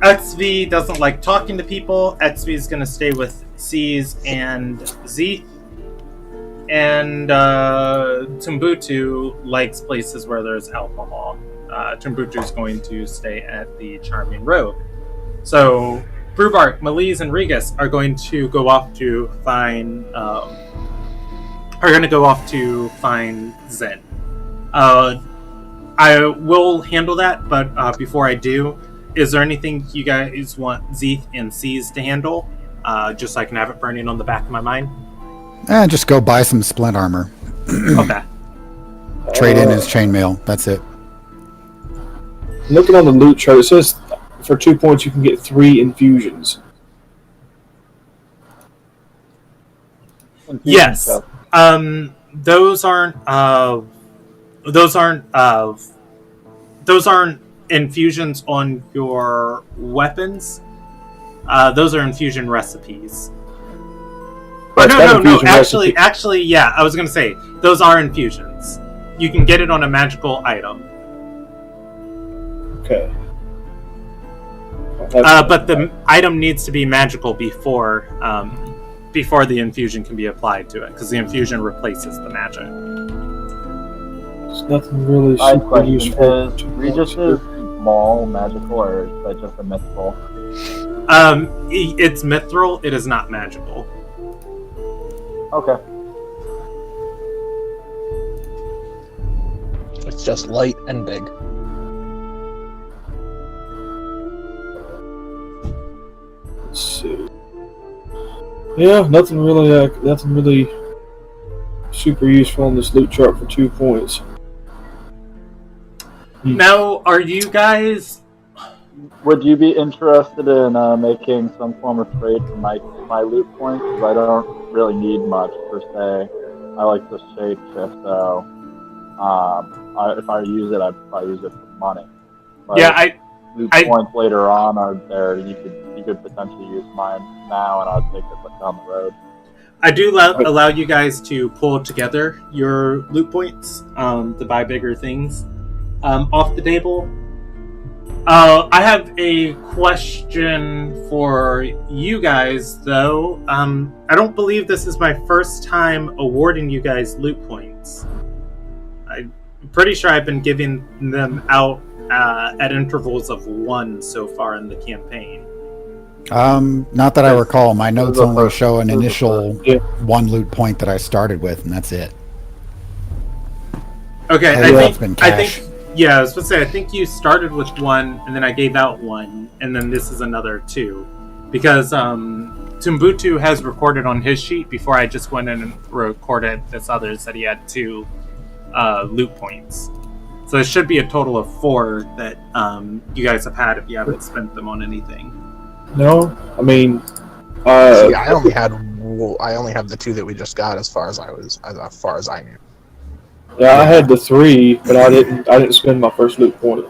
XV doesn't like talking to people. XV is going to stay with C's and Zeeth. And Tumbutu likes places where there's alcohol. Tumbutu is going to stay at the Charming Road. So Brewbark, Melise, and Regis are going to go off to find Zen. I will handle that, but before I do, is there anything you guys want Zeeth and C's to handle? Just so I can have it burning on the back of my mind. Just go buy some splint armor. Okay. Trade in his chainmail. That's it. Looking on the loot chart, it says for 2 points you can get 3 infusions. Yes. Those aren't infusions on your weapons. Those are infusion recipes. No. Actually, yeah. I was gonna say those are infusions. You can get it on a magical item. Okay. But the item needs to be magical before the infusion can be applied to it, because the infusion replaces the magic. There's nothing really super useful. Is Regis's maul magical, or is that just a mythical? It's mithril. It is not magical. Okay. It's just light and big. Let's see. Yeah, nothing really super useful on this loot chart for 2 points. Now, are you guys? Would you be interested in making some form of trade for my loot points? Because I don't really need much per se. I like to shape shift, so if I use it, I'd probably use it for money. But Yeah, loot points later on are there. You could potentially use mine now, and I'll take it down the road. I do allow you guys to pull together your loot points to buy bigger things off the table. I have a question for you guys, though. I don't believe this is my first time awarding you guys loot points. I'm pretty sure I've been giving them out at intervals of 1 so far in the campaign. Not that I recall. My notes only show an initial Yeah. 1 loot point that I started with, and that's it. Okay, It's been cash. Yeah, I was supposed to say, I think you started with 1, and then I gave out 1, and then this is another 2. Because Tumbutu has recorded on his sheet before I just went in and recorded this others that he had 2 loot points. So it should be a total of 4 that you guys have had if you haven't spent them on anything. No, I mean, See, I only have the 2 that we just got as far as I knew. yeah, I had the 3, but I didn't spend my first loot point.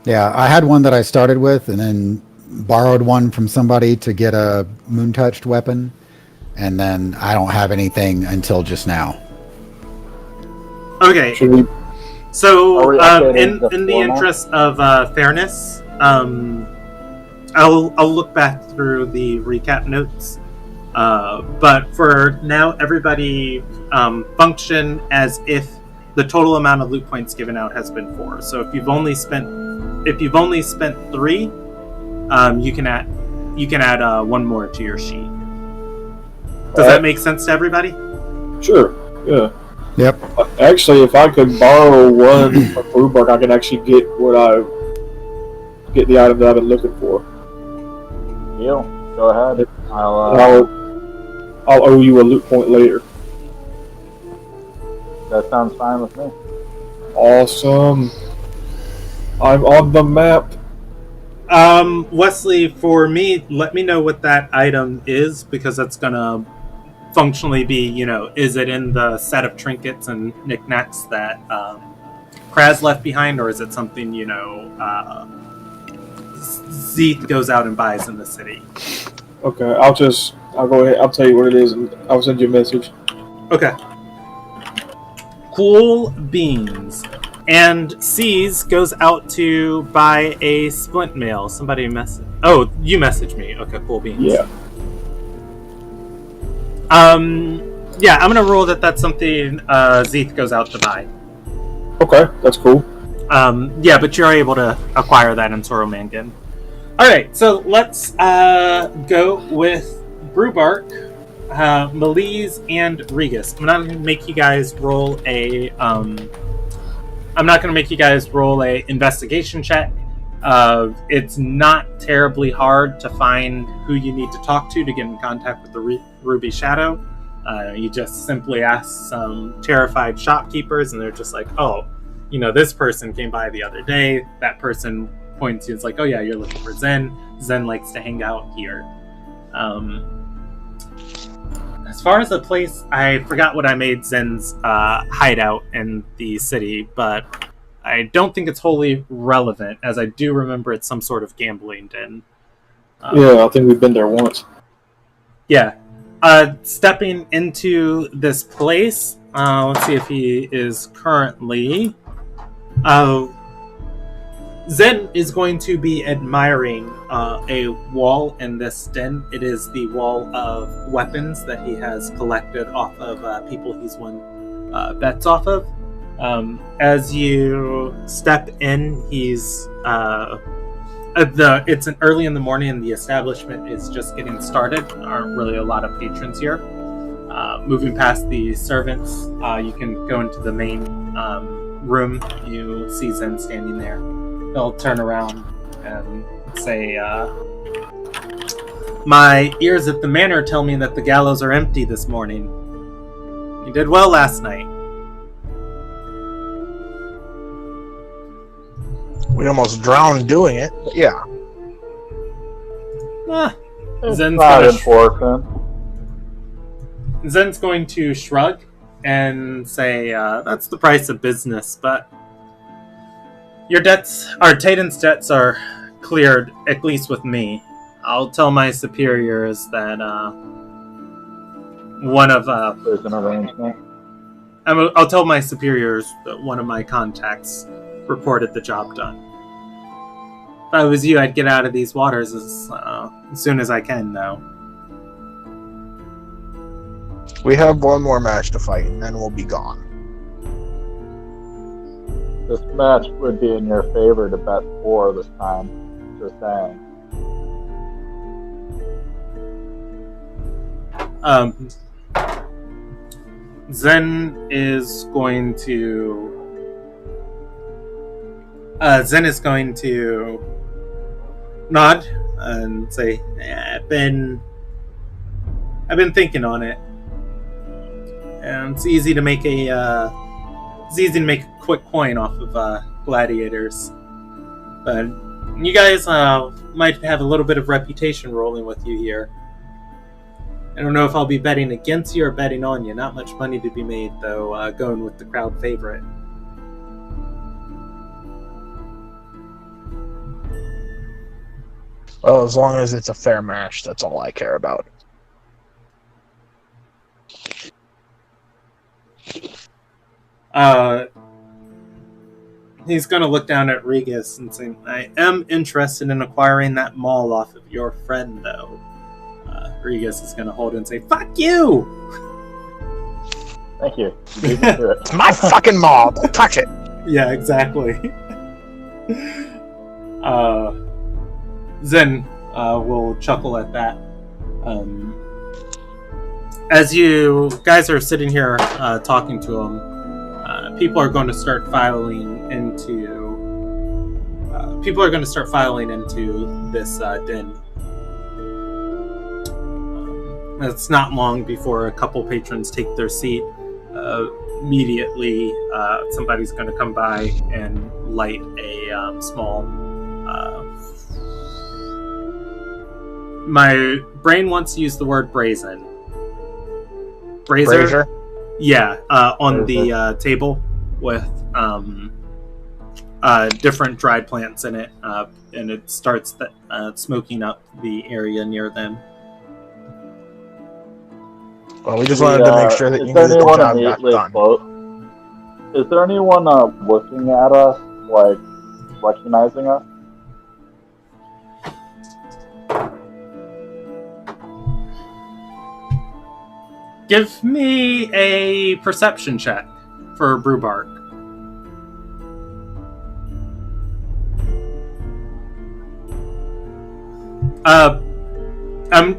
Yeah, I had one that I started with, and then borrowed one from somebody to get a moon-touched weapon, and then I don't have anything until just now. Okay, Should we? so in in the interest of fairness, I'll look back through the recap notes. But for now, everybody function as if the total amount of loot points given out has been 4. So if you've only spent 3, you can add 1 more to your sheet. Does that make sense to everybody? Sure. Yeah. Yep. Actually, if I could borrow 1 from Bruberg, I can actually get the item that I've been looking for. Deal. Go ahead. I'll owe you a loot point later. That sounds fine with me. Awesome. I'm on the map. Wesley, for me, let me know what that item is, because that's gonna functionally be, is it in the set of trinkets and knickknacks that Kraz left behind, or is it something, Zeeth goes out and buys in the city? Okay, I'll go ahead. I'll tell you what it is, and I'll send you a message. Okay. Cool beans. And C's goes out to buy a splint mail. Somebody message. Oh, you messaged me. Okay, cool beans. Yeah. Yeah, I'm gonna roll that's something Zeeth goes out to buy. Okay, that's cool. Yeah, but you're able to acquire that in Soromangenn. Alright, so let's go with Brewbark, Melise, and Regus. I'm not gonna make you guys roll a investigation check. It's not terribly hard to find who you need to talk to get in contact with the Ruby Shadow. You just simply ask some terrified shopkeepers, and they're just like, oh, this person came by the other day. That person points you. It's like, oh yeah, you're looking for Zen. Zen likes to hang out here. As far as the place, I forgot what I made Zen's hideout in the city, but I don't think it's wholly relevant, as I do remember it's some sort of gambling den. Yeah, I think we've been there once. Yeah. Stepping into this place, let's see if he is currently... Zen is going to be admiring a wall in this den. It is the wall of weapons that he has collected off of people he's won bets off of. As you step in, he's it's an early in the morning, and the establishment is just getting started. There aren't really a lot of patrons here. Moving past the servants, you can go into the main room. You see Zen standing there. He'll turn around and say, my ears at the manor tell me that the gallows are empty this morning. You did well last night. We almost drowned doing it, but yeah. Zen's not important. Zen's going to shrug and say, that's the price of business, but your debts, Taden's debts are cleared, at least with me. I'll tell my superiors that There's an arrangement. I'll tell my superiors that one of my contacts reported the job done. If I was you, I'd get out of these waters as soon as I can, though. We have one more match to fight, and then we'll be gone. This match would be in your favor to bet 4 this time. Just saying. Zen is going to nod and say, I've been thinking on it, and it's easy to make a quick coin off of Gladiators, but you guys might have a little bit of reputation rolling with you here. I don't know if I'll be betting against you or betting on you. Not much money to be made, though, going with the crowd favorite. Well, as long as it's a fair match, that's all I care about. He's going to look down at Regis and say, I am interested in acquiring that mall off of your friend, though. Regis is going to hold it and say, fuck you! Thank you. You beat me to it. It's my fucking mall. Don't touch it. Yeah, exactly. Zen will chuckle at that. As you guys are sitting here talking to him, people are going to start filing into this den. It's not long before a couple patrons take their seat. Immediately, somebody's going to come by and light a small... my brain wants to use the word brazen. Brazier? Yeah, on the table with different dried plants in it, and it starts smoking up the area near them. Well, we just wanted to make sure that you knew that the job got done. Is there anyone looking at us, like, recognizing us? Give me a perception check for Brewbark.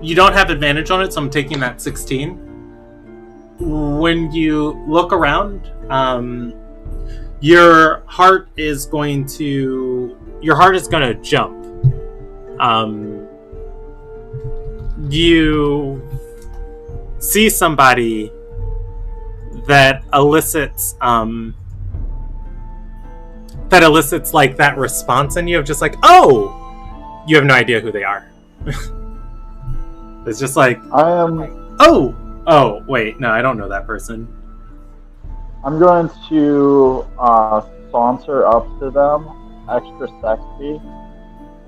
You don't have advantage on it, so I'm taking that 16. When you look around, your heart is going to jump. You see somebody that elicits like that response in you of just like, oh, you have no idea who they are. It's just like, oh, wait, no, I don't know that person. I'm going to saunter up to them, extra sexy,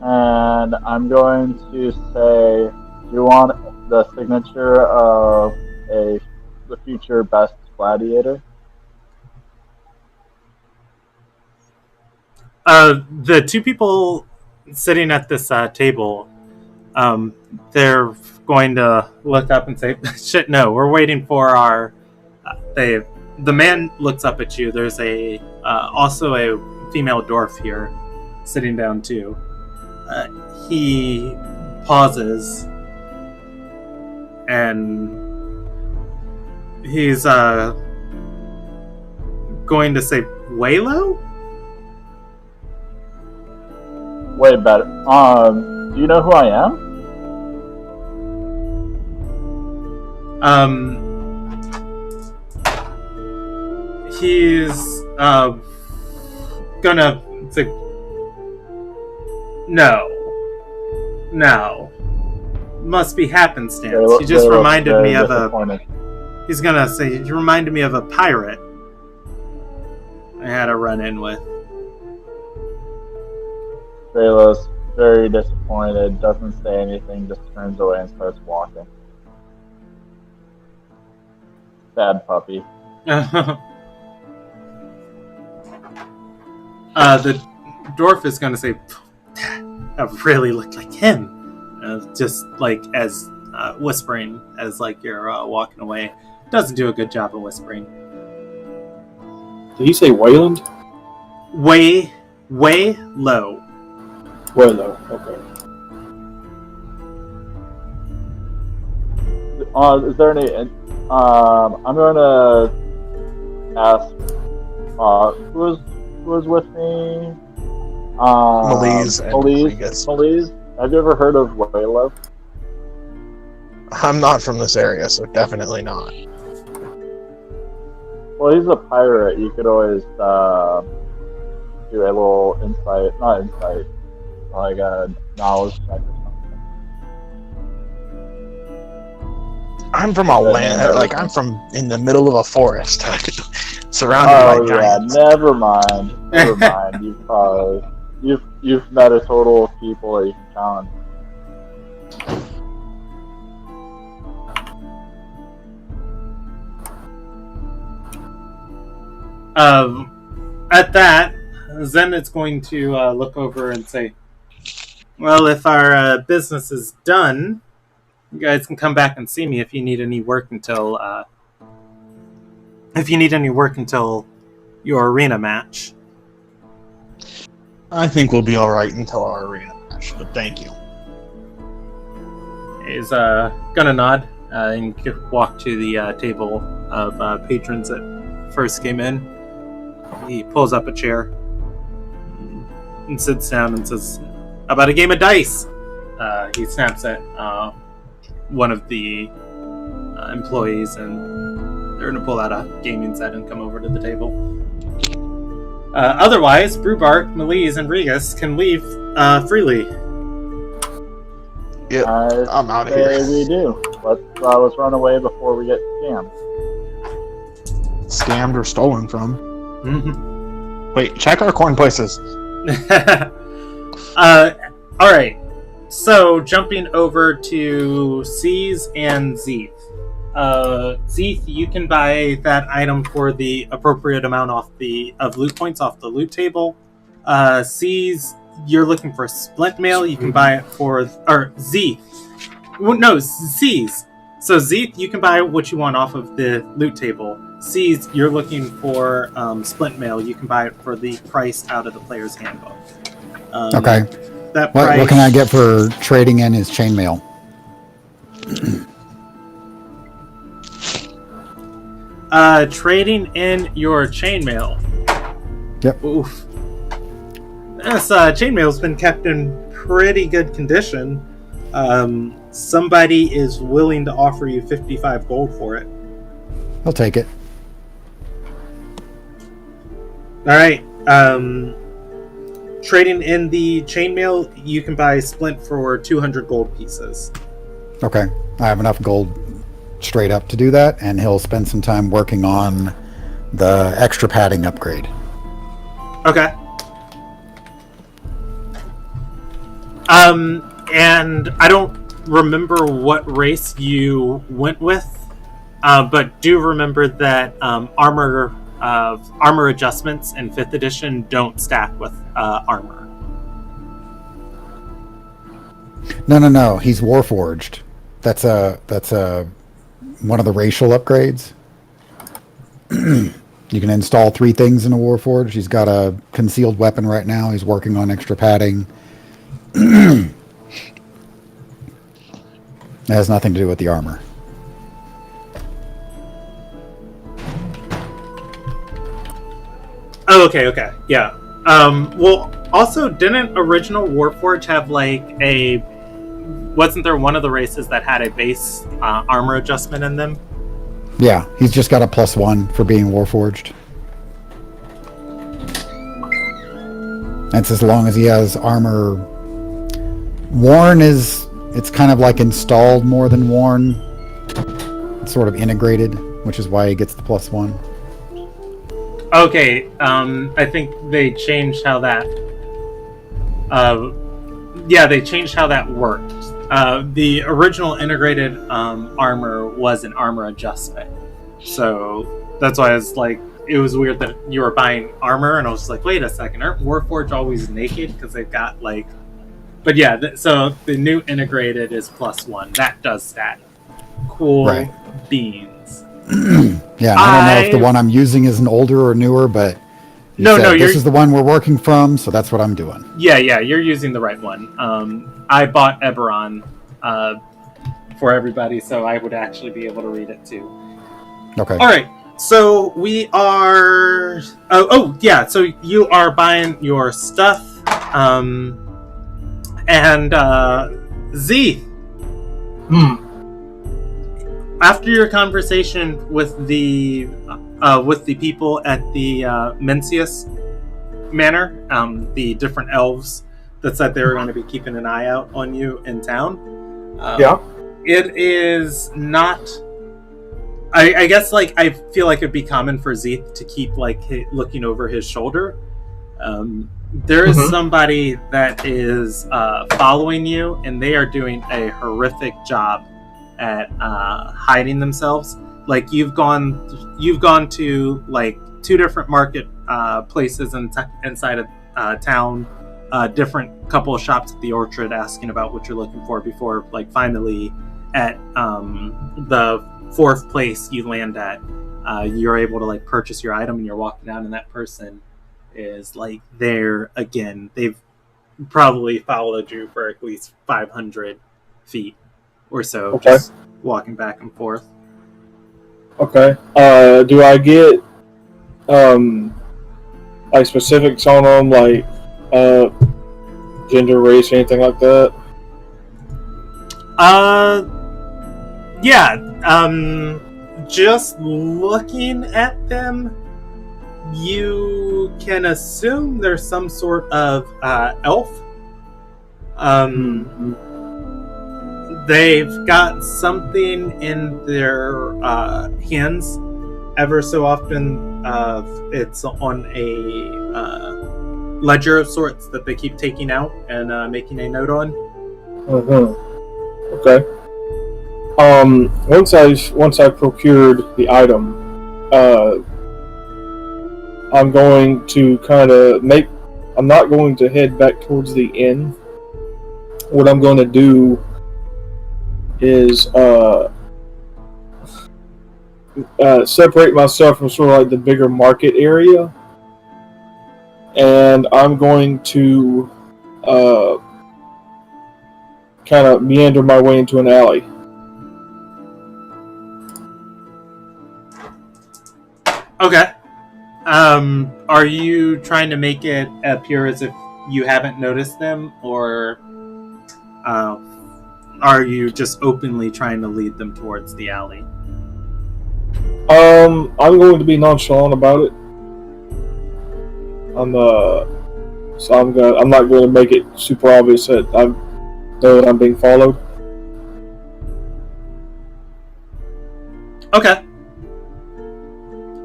and I'm going to say, do you want the signature of the future best gladiator? The two people sitting at this table, they're going to look up and say, shit, no, we're waiting for our... the man looks up at you. There's also a female dwarf here sitting down too. He pauses and he's going to say, Waylo? Way better. Do you know who I am? He's gonna say, no, must be happenstance. You just reminded me of a... He's gonna say, you reminded me of a pirate I had a run-in with. Draylo's very disappointed, doesn't say anything, just turns away and starts walking. Sad puppy. The dwarf is going to say, "That really looked like him." Just like as whispering as like you're walking away. Doesn't do a good job of whispering. Did he say Wayland? Way low. Way low. Okay. Is there any? I'm gonna ask. Who was with me? Melise and Rodriguez. Melise. Have you ever heard of Waylo? I'm not from this area, so definitely not. Well, he's a pirate. You could always do a little not insight, like a knowledge check or something. I'm from a land, like I'm from in the middle of a forest, surrounded by giants. Never mind. You've met a total of people that you can count. At that, Zen is going to look over and say, "Well, if our business is done, you guys can come back and see me if you need any work until your arena match." I think we'll be all right until our arena match, but thank you. He's gonna nod and walk to the table of patrons that first came in. He pulls up a chair and sits down and says, "How about a game of dice?" He snaps at one of the employees, and they're going to pull out a gaming set and come over to the table. Otherwise, Brewbark, Melise, and Regus can leave freely. Yeah, I'm out of here. We do. Let's run away before we get scammed. Scammed or stolen from? Mm-hmm. Wait, check our coin places. Alright. So, jumping over to C's and Zeeth. Zeeth, you can buy that item for the appropriate amount of loot points off the loot table. C's, you're looking for splint mail. You can buy it for... Or, Zeeth. No, C's. So, Zeeth, you can buy what you want off of the loot table. C's, you're looking for splint mail. You can buy it for the price out of the player's handbook. Okay. That price... What can I get for trading in his chainmail? Trading in your chainmail. Yep. Oof. This chainmail's been kept in pretty good condition. Somebody is willing to offer you 55 gold for it. I'll take it. Alright. Trading in the chainmail, you can buy splint for 200 gold pieces. Okay. I have enough gold straight up to do that, and he'll spend some time working on the extra padding upgrade. Okay. And I don't remember what race you went with, but do remember that armor adjustments in 5th edition don't stack with armor. No. He's Warforged. That's one of the racial upgrades. You can install 3 things in a Warforged. He's got a concealed weapon right now. He's working on extra padding. It has nothing to do with the armor. Oh, okay, yeah. Well, also, didn't original Warforged have wasn't there one of the races that had a base armor adjustment in them? Yeah, he's just got a +1 for being Warforged. That's as long as he has armor. Worn it's kind of like installed more than worn. It's sort of integrated, which is why he gets the +1. Okay, I think they changed how that... they changed how that worked. The original integrated armor was an armor adjustment. So, that's why I was like, it was weird that you were buying armor, and I was just like, wait a second, aren't Warforged always naked? Because they've got like... But yeah, so the new integrated is +1. That does stat. Cool beans. Yeah, I don't know if the one I'm using is an older or newer, but this is the one we're working from, so that's what I'm doing. Yeah, you're using the right one. I bought Eberron for everybody, so I would actually be able to read it too. Okay. All right. So we are... so you are buying your stuff. And Z. After your conversation with the people at the Mencius Manor, the different elves that said they were going to be keeping an eye out on you in town. It is not... I guess, like, I feel like it'd be common for Zeeth to keep, like, looking over his shoulder. There is somebody that is following you, and they are doing a horrific job at hiding themselves. Like, you've gone to, like, 2 different market places inside of town, different couple of shops at the Orchard asking about what you're looking for before, like, finally at the 4th place you land at, you're able to, like, purchase your item, and you're walking down, and that person is, like, there again. They've probably followed you for at least 500 feet or so, just walking back and forth. Okay. Do I get like specifics on them, like gender, race, anything like that? Yeah. Just looking at them, you can assume there's some sort of elf. They've got something in their hands. Ever so often, it's on a ledger of sorts that they keep taking out and making a note on. Okay. Once I procured the item, I'm going to kind of I'm not going to head back towards the inn. What I'm going to do is separate myself from sort of like the bigger market area, and I'm going to kind of meander my way into an alley. Okay. Are you trying to make it appear as if you haven't noticed them, or are you just openly trying to lead them towards the alley? I'm going to be nonchalant about it. I'm not going to make it super obvious that I know that I'm being followed. Okay.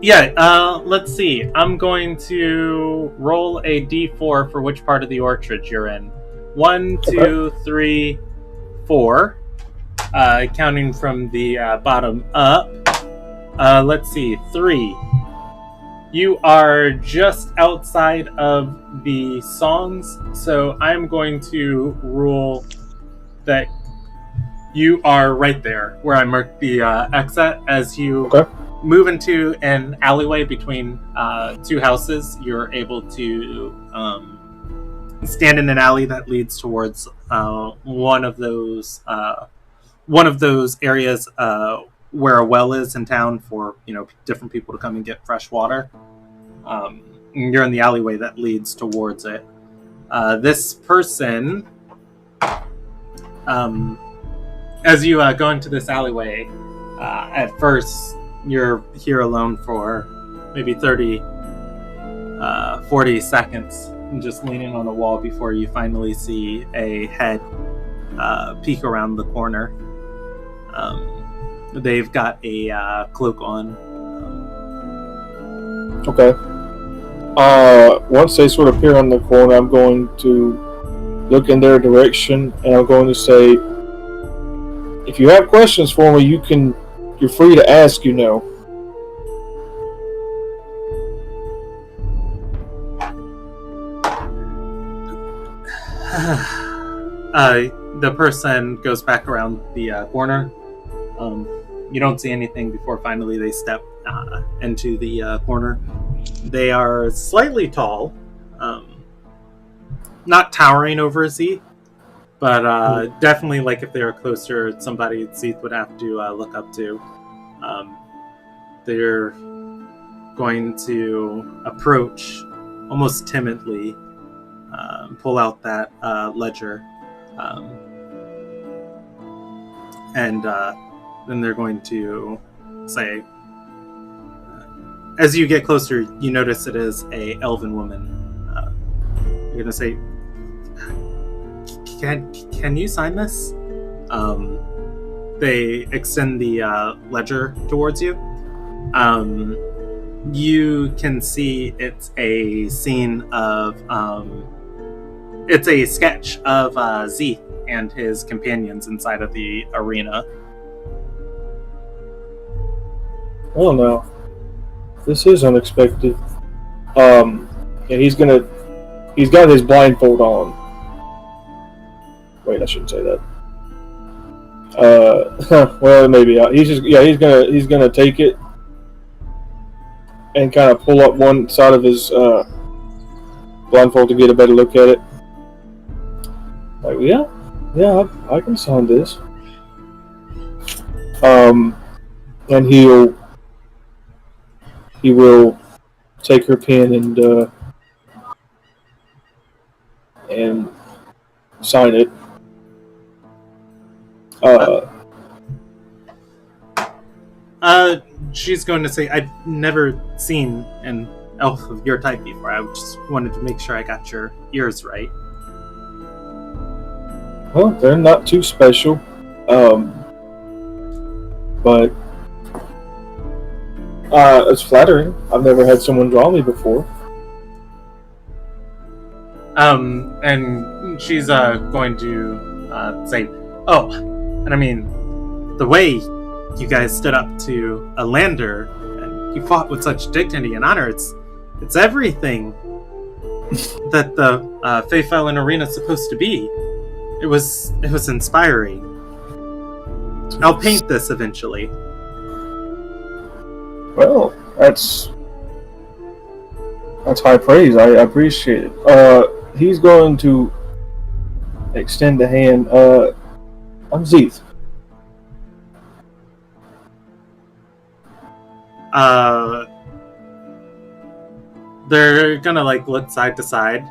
Yeah, let's see. I'm going to roll a d4 for which part of the orchard you're in. 1, 2, 3, 4. Counting from the bottom up. Let's see. 3. You are just outside of the songs, so I'm going to rule that you are right there, where I marked the exit. As you move into an alleyway between 2 houses, you're able to stand in an alley that leads towards one of those areas where a well is in town for different people to come and get fresh water. You're in the alleyway that leads towards it. This person, as you go into this alleyway, at first you're here alone for maybe 30, 40 seconds, just leaning on a wall before you finally see a head peek around the corner. They've got a cloak on. Okay. Once they sort of appear on the corner, I'm going to look in their direction, and I'm going to say, if you have questions for me, you're free to ask, The person goes back around the corner. You don't see anything before finally they step into the corner. They are slightly tall, not towering over Z, but definitely, like, if they were closer, somebody Zeeth would have to look up to. They're going to approach almost timidly, pull out that ledger, and then they're going to say, as you get closer, you notice it is a elven woman. You're going to say, can you sign this? They extend the ledger towards you. You can see it's a scene of it's a sketch of Zeeth and his companions inside of the arena. Oh no, this is unexpected. And he's got his blindfold on. Wait, I shouldn't say that. Well, maybe he's gonna take it and kind of pull up one side of his blindfold to get a better look at it. Like, yeah, I can sign this. And he will take her pen and sign it. She's going to say, I've never seen an elf of your type before. I just wanted to make sure I got your ears right. Well, they're not too special. But it's flattering. I've never had someone draw me before. And she's going to say, oh, and I mean, the way you guys stood up to a lander and you fought with such dignity and honor, it's everything that the Feyfellin Arena is supposed to be. It was inspiring. I'll paint this eventually. Well, that's high praise. I appreciate it. He's going to extend a hand. I'm Zeeth. They're gonna look side to side,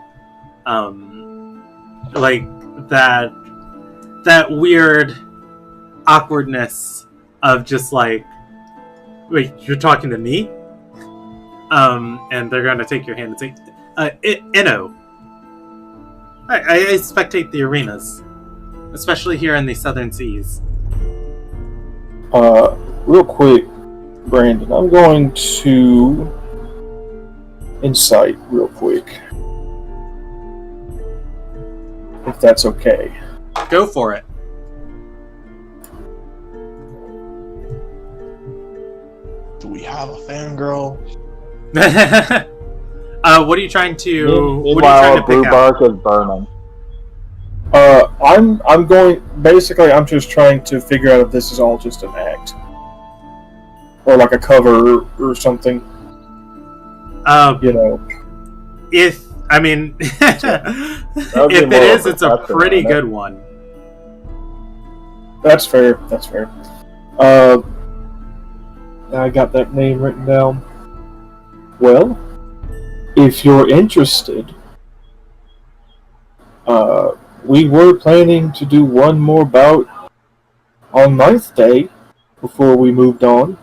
like that weird awkwardness of just like, wait, you're talking to me? And they're gonna take your hand and say, Inno, I spectate the arenas, especially here in the southern seas. Real quick, Brandon, I'm going to insight real quick, if that's okay. Go for it. Do we have a fangirl? What are you trying to? Meanwhile, pick bark is burning. I'm just trying to figure out if this is all just an act. Or like a cover or something. If it is, it's a pretty good one. That's fair. I got that name written down. Well, if you're interested, we were planning to do one more bout on 9th day before we moved on.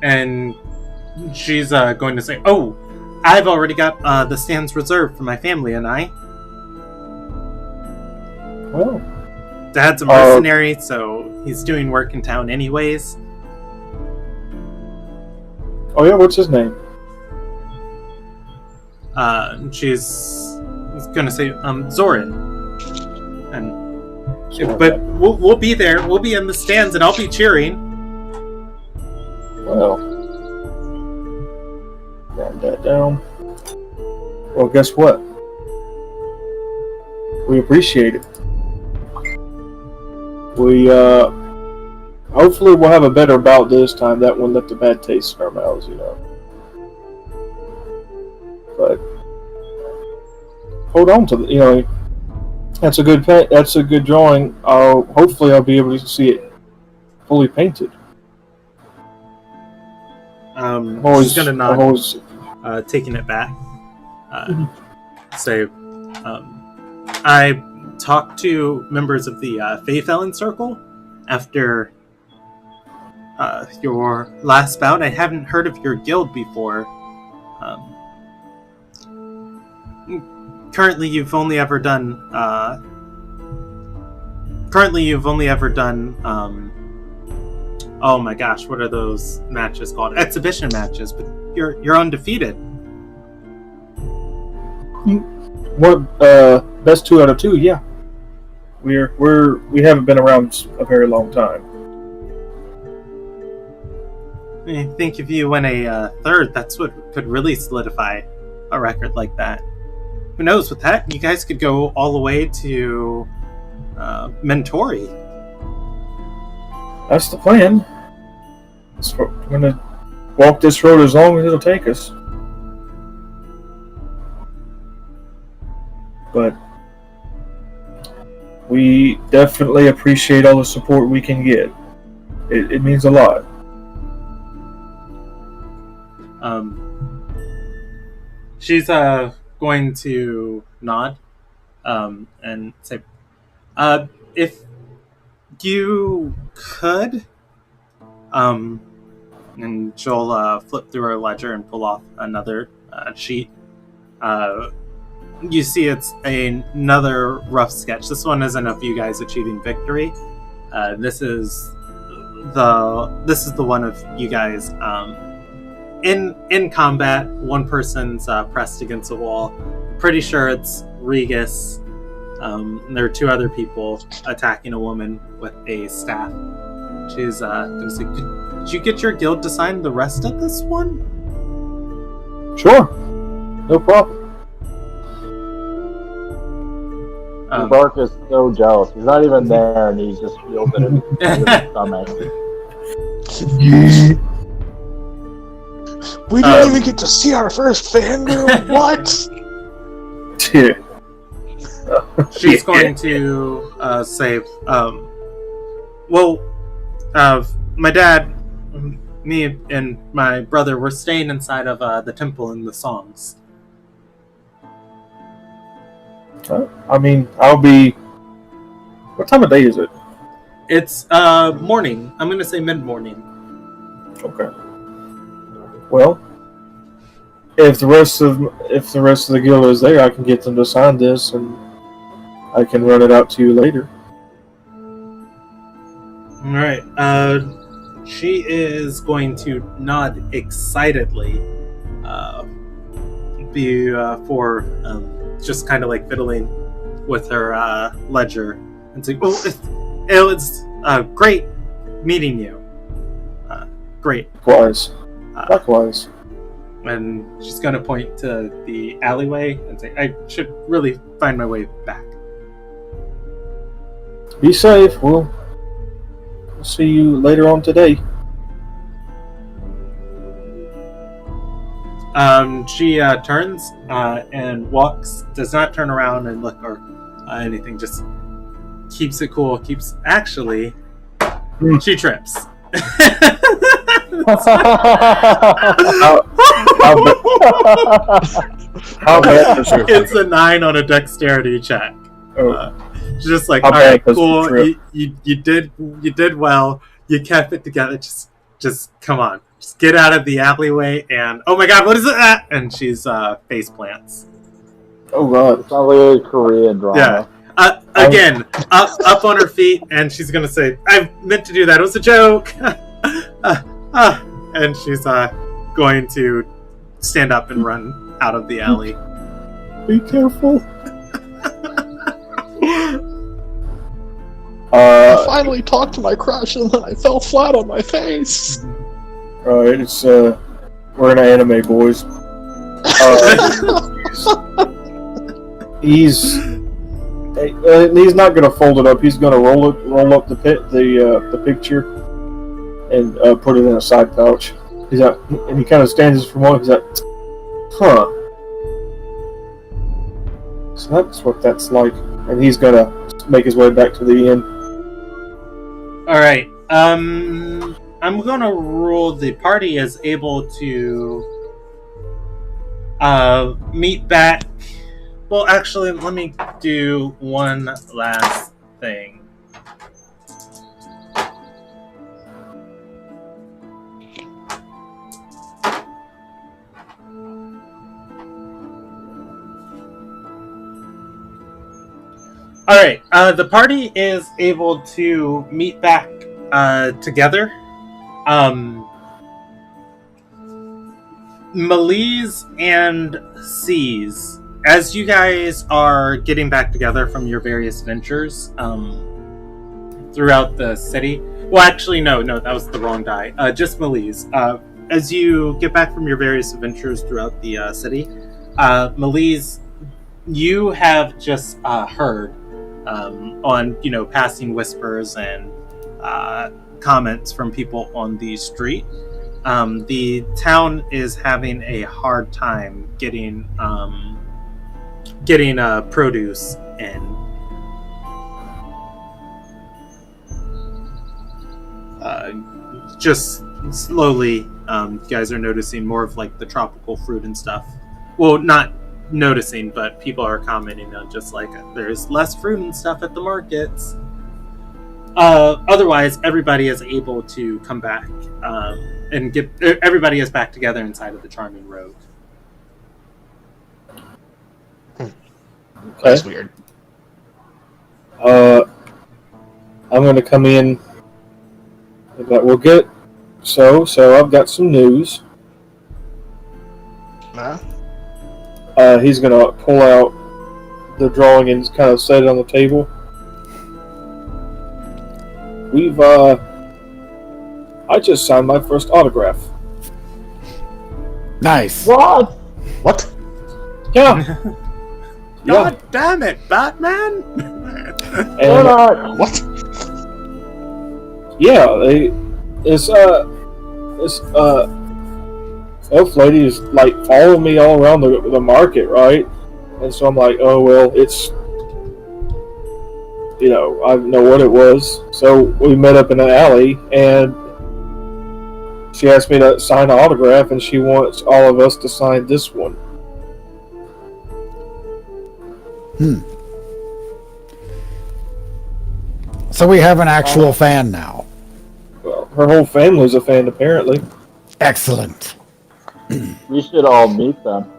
And she's going to say, oh, I've already got the stands reserved for my family and I. Well, Dad's a mercenary, so he's doing work in town anyways. Oh yeah, what's his name? She's going to say, Zoran. But we'll be there. We'll be in the stands, and I'll be cheering. Well, that down. Well, guess what? We appreciate it. We, hopefully we'll have a better bout this time. That one left a bad taste in our mouths, you know. But hold on to the, you know, that's a good that's a good drawing. Hopefully I'll be able to see it fully painted. She's gonna nod, taking it back. Say, I talked to members of the Feyfelon Circle after your last bout. I haven't heard of your guild before. Currently, you've only ever done. Oh my gosh, what are those matches called? Exhibition matches, but you're undefeated. What best 2 out of 2? Yeah, we haven't been around a very long time. I think if you win a third, that's what could really solidify a record like that. Who knows? With that, you guys could go all the way to Mentori. That's the plan. We're gonna walk this road as long as it'll take us. But we definitely appreciate all the support we can get. It means a lot. She's going to nod and say, if you could, and she'll flip through her ledger and pull off another sheet. You see it's another rough sketch. This one isn't of you guys achieving victory. This is the one of you guys in combat. One person's pressed against a wall. Pretty sure it's Regis. And there are 2 other people attacking a woman with a staff. She's gonna say, "Did you get your guild to sign the rest of this one?" Sure, no problem. Bark is so jealous. He's not even there, and he just feels it in his stomach. We didn't even get to see our first fangirl. What? She's going to say, my dad, me, and my brother were staying inside of the temple in the songs. I mean, I'll be... What time of day is it? It's morning. I'm going to say mid-morning. Okay. Well, if the rest of the guild is there, I can get them to sign this, and I can run it out to you later. All right. She is going to nod excitedly, for just kind of like fiddling with her ledger, and say, "Oh, it was great meeting you. Great." Likewise. And she's going to point to the alleyway and say, "I should really find my way back." Be safe. We'll see you later on today. She turns and walks, does not turn around and look or anything, just keeps it cool, actually, she trips. How bad is it? It's a 9 on a dexterity check. She's just like, all right, cool. You did well. You kept it together. Just come on. Just get out of the alleyway and oh my god, what is it? And she's face plants. Oh god, it's probably a Korean drama. Yeah. Again, up on her feet, and she's gonna say, "I meant to do that. It was a joke." And she's going to stand up and run out of the alley. Be careful. I finally talked to my crush, and then I fell flat on my face. Alright, it's we're in an anime, boys. He's not going to fold it up. He's going to roll up the picture and put it in a side pouch. And he kind of stands for a moment. He's like, huh. So that's what that's like. And he's going to make his way back to the inn. All right. I'm going to rule the party is able to meet back. Well, actually, let me do one last thing. Alright, the party is able to meet back together. Melise and C's, as you guys are getting back together from your various ventures throughout the city. Well, actually, no, that was the wrong die. Just Melise. As you get back from your various adventures throughout the city, Melise, you have just heard on, passing whispers and comments from people on the street. The town is having a hard time getting produce in. Just slowly, you guys are noticing more of like the tropical fruit and stuff. Well, not noticing, but people are commenting on just like there's less fruit and stuff at the markets. Otherwise, everybody is able to come back and everybody is back together inside of the Charming Road. That's weird. I'm going to come in. That will get so I've got some news. He's going to pull out the drawing and kind of set it on the table. I just signed my first autograph. Nice. What? Yeah. God damn it, Batman! And, what? Yeah, this elf lady is like following me all around the market, right? And so I'm like, oh well, it's I don't know what it was. So we met up in an alley, and she asked me to sign an autograph, and she wants all of us to sign this one. So we have an actual fan now. Well, her whole family's a fan, apparently. Excellent. We should all meet them.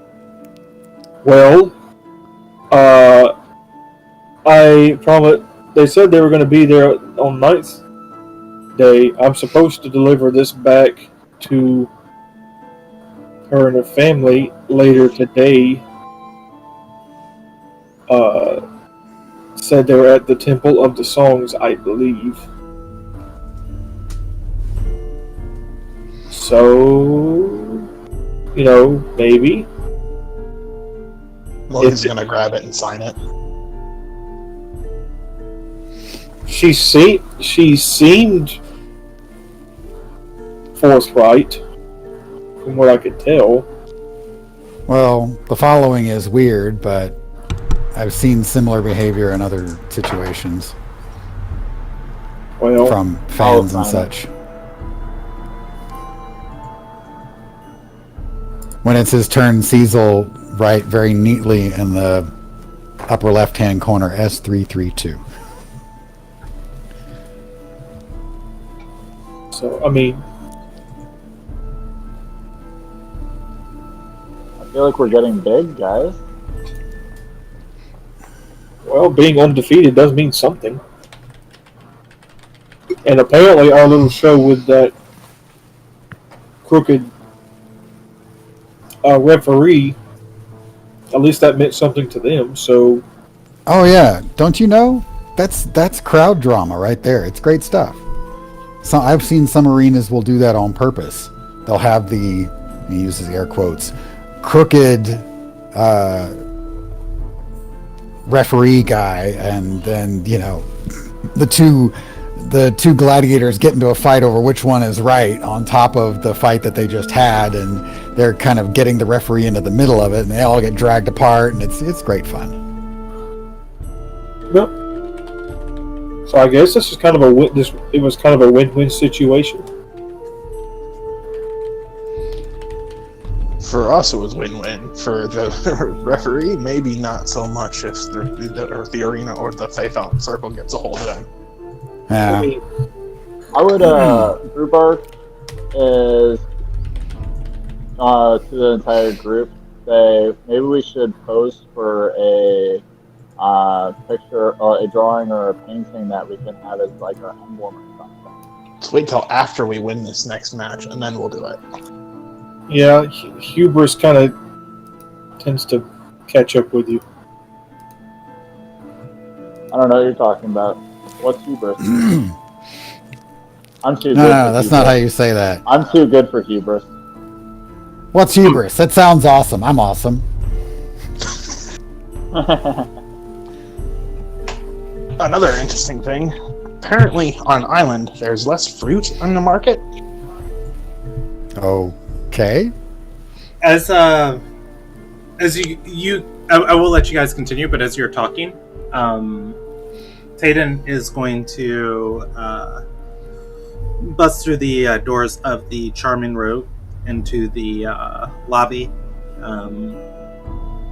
Well, I promise. They said they were going to be there on 9th day. I'm supposed to deliver this back to her and her family later today. Said they were at the Temple of the Songs, I believe. So, maybe. Well, he's gonna grab it and sign it. She seemed forthright, from what I could tell. Well, the following is weird, but I've seen similar behavior in other situations. Well, from fans and such. When it's his turn, Cecil write very neatly in the upper left-hand corner S332. So, I mean, I feel like we're getting big, guys. well, being undefeated does mean something. And apparently our little show with that crooked referee, at least that meant something to them, so... Oh yeah, don't you know? That's crowd drama right there. It's great stuff. So I've seen some arenas will do that on purpose. They'll have he uses air quotes, crooked referee guy, and then the two gladiators get into a fight over which one is right on top of the fight that they just had, and they're kind of getting the referee into the middle of it, and they all get dragged apart, and it's great fun. Yep. So I guess this is kind of it was kind of a win-win situation. For us, it was win-win. For the referee, maybe not so much if the arena or the Faith Out Circle gets a hold of them. Yeah. I mean, I would, group arc is, to the entire group, say, maybe we should post for a picture, or a drawing or a painting that we can have as, like, our emblem or something. Let's wait till after we win this next match, and then we'll do it. Yeah, hubris kind of tends to catch up with you. I don't know what you're talking about. What's hubris? I'm too good. No, that's not how you say that. I'm too good for hubris. What's hubris? That sounds awesome. I'm awesome. Another interesting thing. Apparently, on island, there's less fruit in the market. Okay. As you I will let you guys continue, but as you're talking, Tayden is going to bust through the doors of the Charming Rogue into the lobby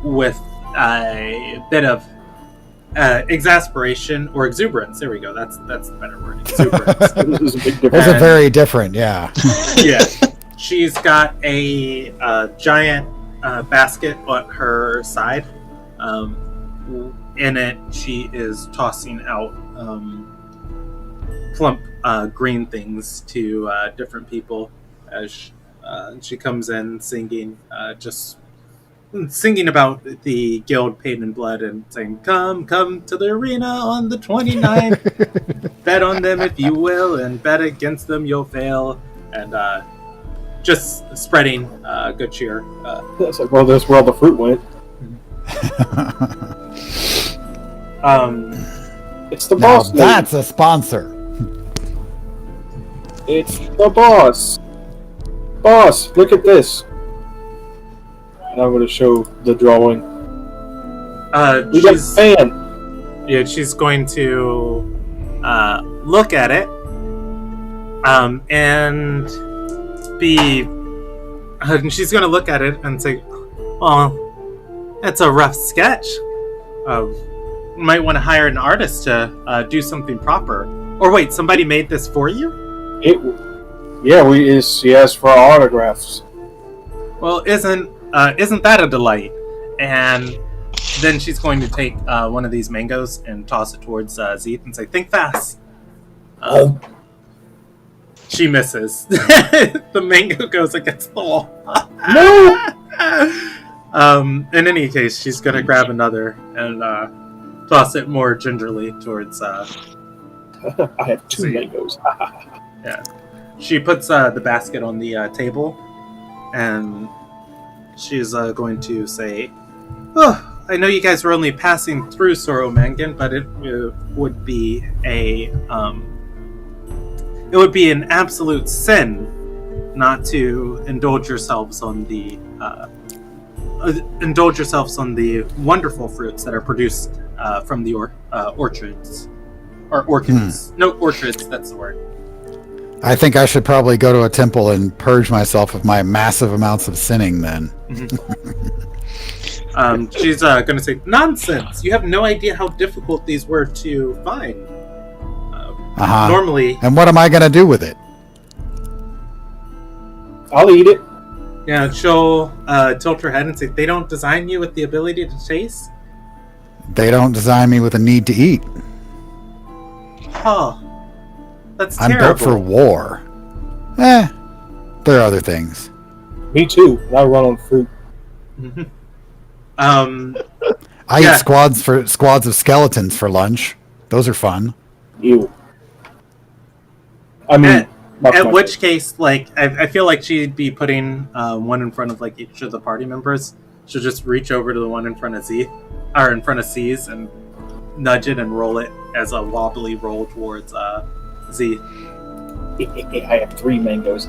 with a bit of exasperation or exuberance. There we go. That's the better word. Exuberance. This is a big difference. Those are very different, yeah. Yeah. She's got a giant basket on her side. In it, she is tossing out plump green things to different people as she comes in singing, just singing about the guild Pain and Blood and saying, come to the arena on the 29th. Bet on them if you will, and bet against them you'll fail. And just spreading good cheer. It's like, well, that's where all the fruit went. It's the Now boss. that's a sponsor. It's the boss. Boss, look at this. And I'm going to show the drawing. We got a fan. Yeah, she's going to look at it and she's going to look at it and say, well, that's a rough sketch. You might want to hire an artist to do something proper. Or wait, somebody made this for you? She asked for our autographs. Well, isn't that a delight? And then she's going to take one of these mangoes and toss it towards Zeeth and say, think fast. She misses. The mango goes against the wall. No! In any case, she's going to grab another and toss it more gingerly towards... I have two mangoes. Yeah. She puts the basket on the table, and she's going to say, "Oh, I know you guys were only passing through Soromangenn, but it would be an absolute sin not to indulge yourselves on the wonderful fruits that are produced from the orchards or orchids. No, orchards. That's the word." I think I should probably go to a temple and purge myself of my massive amounts of sinning then. Mm-hmm. She's going to say, nonsense! You have no idea how difficult these were to find. Normally... And what am I going to do with it? I'll eat it. Yeah, she'll tilt her head and say, they don't design you with the ability to taste? They don't design me with a need to eat. Oh. That's I'm terrible. built for war. There are other things. Me too. I run on fruit. Mm-hmm. I eat squads of skeletons for lunch. Those are fun. Ew. I mean, At which case, like, I feel like she'd be putting one in front of like each of the party members. She'll just reach over to the one in front of Z, or in front of C's, and nudge it and roll it as a wobbly roll towards Z. I have 3 mangoes.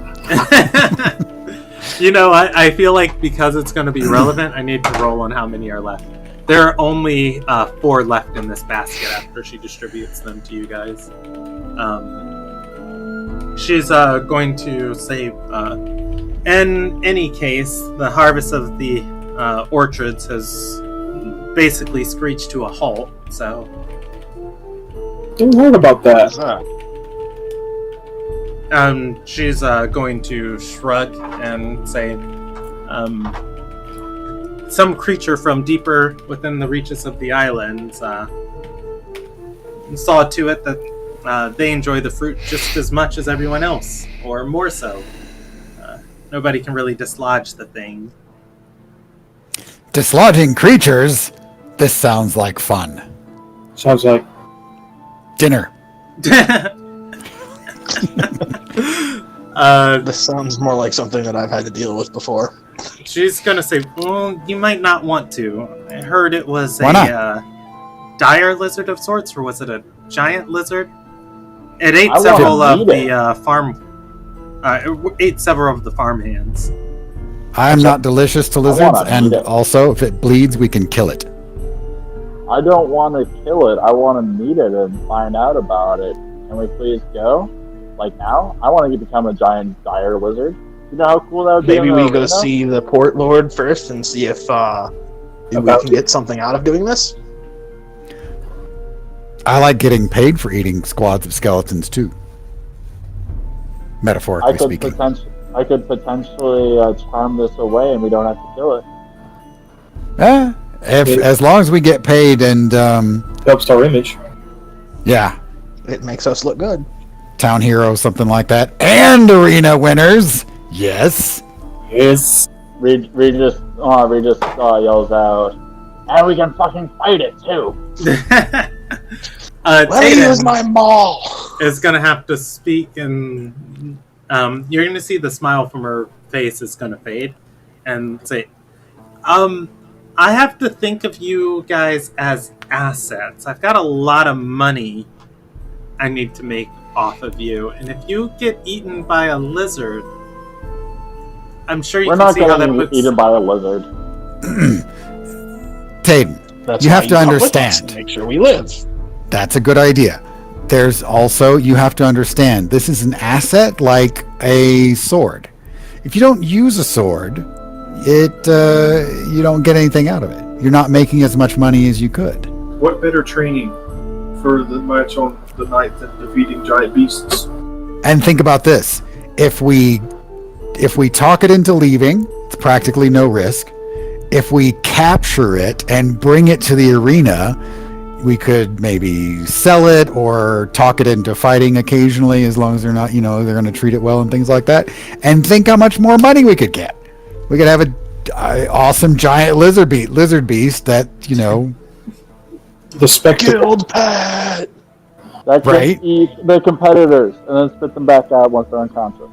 You know, I feel like because it's going to be relevant, I need to roll on how many are left. There are only 4 left in this basket after she distributes them to you guys. She's going to say, in any case, the harvest of the orchards has basically screeched to a halt, so... Didn't heard about that. She's going to shrug and say, some creature from deeper within the reaches of the islands saw to it that they enjoy the fruit just as much as everyone else, or more so. Nobody can really dislodge the thing. Dislodging creatures? This sounds like fun. Sounds like dinner. This sounds more like something that I've had to deal with before. She's gonna say, well, you might not want to. I heard it was Why a dire lizard of sorts, or was it a giant lizard? It ate several of the several of the farmhands. I'm not delicious to lizards, and also, if it bleeds, we can kill it. I don't want to kill it. I want to meet it and find out about it. Can we please go? Like now? I want to become a giant dire lizard. You know how cool that would be? Maybe we go see the port lord first and see if we can get something out of doing this. I like getting paid for eating squads of skeletons too. Metaphorically speaking. I could potentially charm this away, and we don't have to kill it. As long as we get paid and helps our image. Yeah, it makes us look good. Town hero, something like that, and arena winners. Yes. Regis yells out, and we can fucking fight it too. Here's my maul. Is gonna have to speak, and you're gonna see the smile from her face is gonna fade, and say, I have to think of you guys as assets. I've got a lot of money I need to make off of you, and if you get eaten by a lizard, I'm sure you can see how that puts... We're not getting eaten by a lizard. Tayden, you have to understand. Make sure we live. That's a good idea. There's also, you have to understand, this is an asset like a sword. If you don't use a sword, you don't get anything out of it. You're not making as much money as you could. What better training for the march on the night than defeating giant beasts? And think about this. If we talk it into leaving, it's practically no risk. If we capture it and bring it to the arena, we could maybe sell it or talk it into fighting occasionally, as long as they're not, they're going to treat it well and things like that. And think how much more money we could get. We could have an awesome giant lizard beast that, the spectacle. Guild pet! That can eat the competitors and then spit them back out once they're unconscious.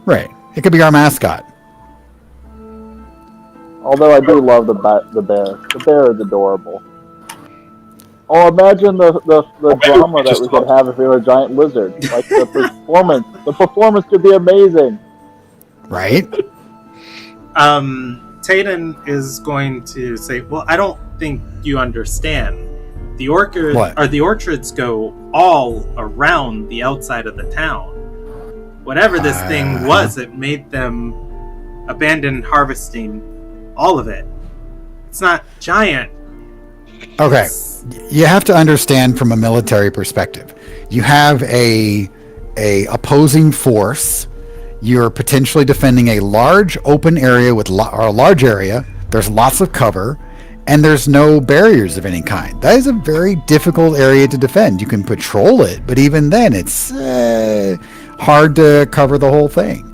Right. It could be our mascot. Although I do love the bear. The bear is adorable. Oh, imagine the drama that we could have if we were a giant lizard. Like the performance could be amazing. Right? Tayden is going to say, well, I don't think you understand. The orchards go all around the outside of the town. Whatever this thing was, it made them abandon harvesting all of it. It's not giant. Okay. You have to understand from a military perspective. You have a opposing force. You're potentially defending a large open area or a large area. There's lots of cover, and there's no barriers of any kind. That is a very difficult area to defend. You can patrol it, but even then, it's hard to cover the whole thing.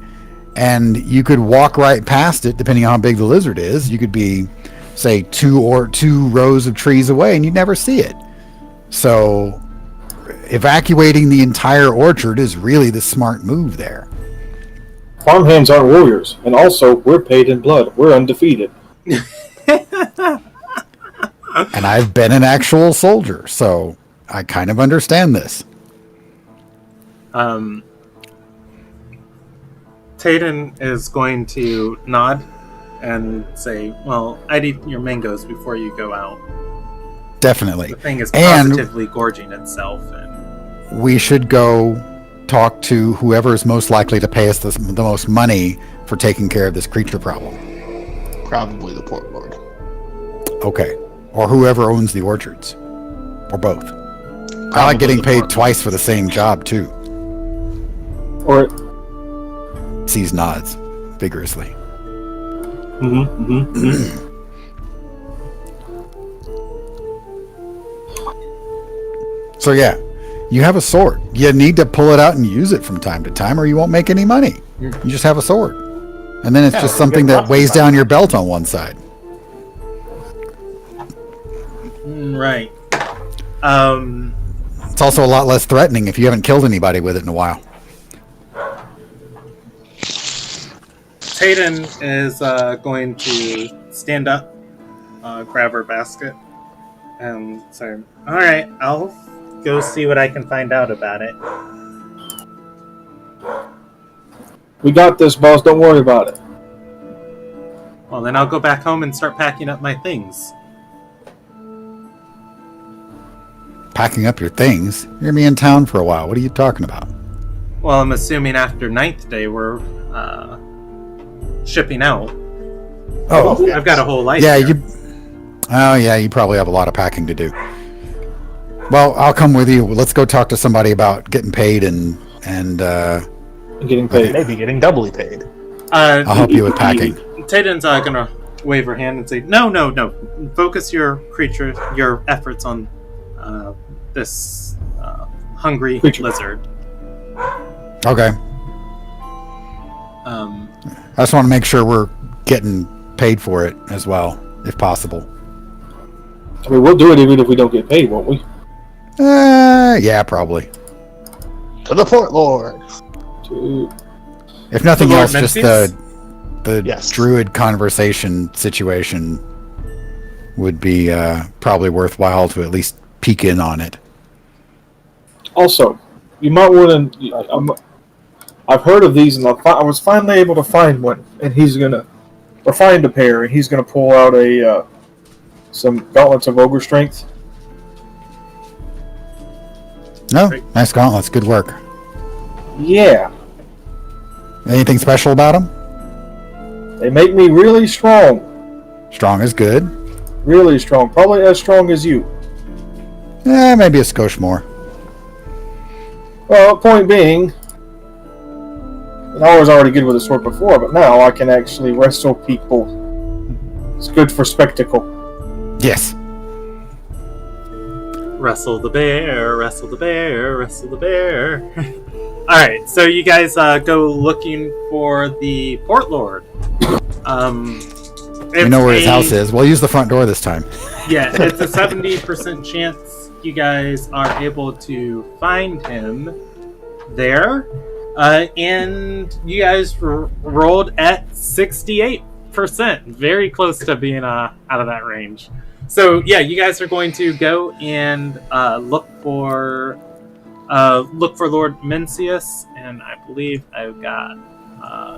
And you could walk right past it, depending on how big the lizard is. You could be, say, two rows of trees away, and you'd never see it. So evacuating the entire orchard is really the smart move there. Farmhands aren't warriors, and also we're paid in blood. We're undefeated. And I've been an actual soldier, so I kind of understand this. Tayden is going to nod and say, well, I'd eat your mangoes before you go out. Definitely. The thing is And positively gorging itself. And we should go talk to whoever is most likely to pay us the most money for taking care of this creature problem. Probably the port lord. Okay. Or whoever owns the orchards. Or both. I like getting paid twice for the same job, too. Or Sees nods vigorously. So yeah, you have a sword. You need to pull it out and use it from time to time, or you won't make any money. You just have a sword, and then it's just something that weighs down your belt on one side. right. It's also a lot less threatening if you haven't killed anybody with it in a while. Tayden is going to stand up, grab her basket, and say, all right, I'll go see what I can find out about it. we got this, boss. Don't worry about it. Well, then I'll go back home and start packing up my things. Packing up your things? You're gonna be in town for a while. What are you talking about? Well, I'm assuming after 9th day we're shipping out. Oh, I've got a whole life. yeah, here. you probably have a lot of packing to do. Well, I'll come with you. Let's go talk to somebody about getting paid and Getting paid. Maybe getting doubly paid. I'll help you with packing. Tayden's gonna wave her hand and say, No. Focus your efforts on this hungry Creature. lizard. Okay. I just want to make sure we're getting paid for it as well, if possible. I mean, we'll do it even if we don't get paid, won't we? Yeah, probably. To the port lord. If nothing The Lord else, just Mencius? the Yes. druid conversation situation would be probably worthwhile to at least peek in on it. Also, you might want to. I've heard of these, and I was finally able to find one, and find a pair, and he's gonna pull out some gauntlets of ogre strength. No, nice gauntlets. Good work. Yeah, Anything special about them? they make me really strong. Strong is good. Really strong. Probably as strong as you. Maybe a skosh more. Well, point being, I was already good with a sword before, but now I can actually wrestle people. It's good for spectacle. Yes. Wrestle the bear, wrestle the bear, wrestle the bear. Alright, so you guys go looking for the port lord. We know where his house is. We'll use the front door this time. Yeah, it's a 70% chance you guys are able to find him there. And you guys rolled at 68%. Very close to being out of that range. So, yeah, you guys are going to go and look for Lord Mencius. And I believe I've got,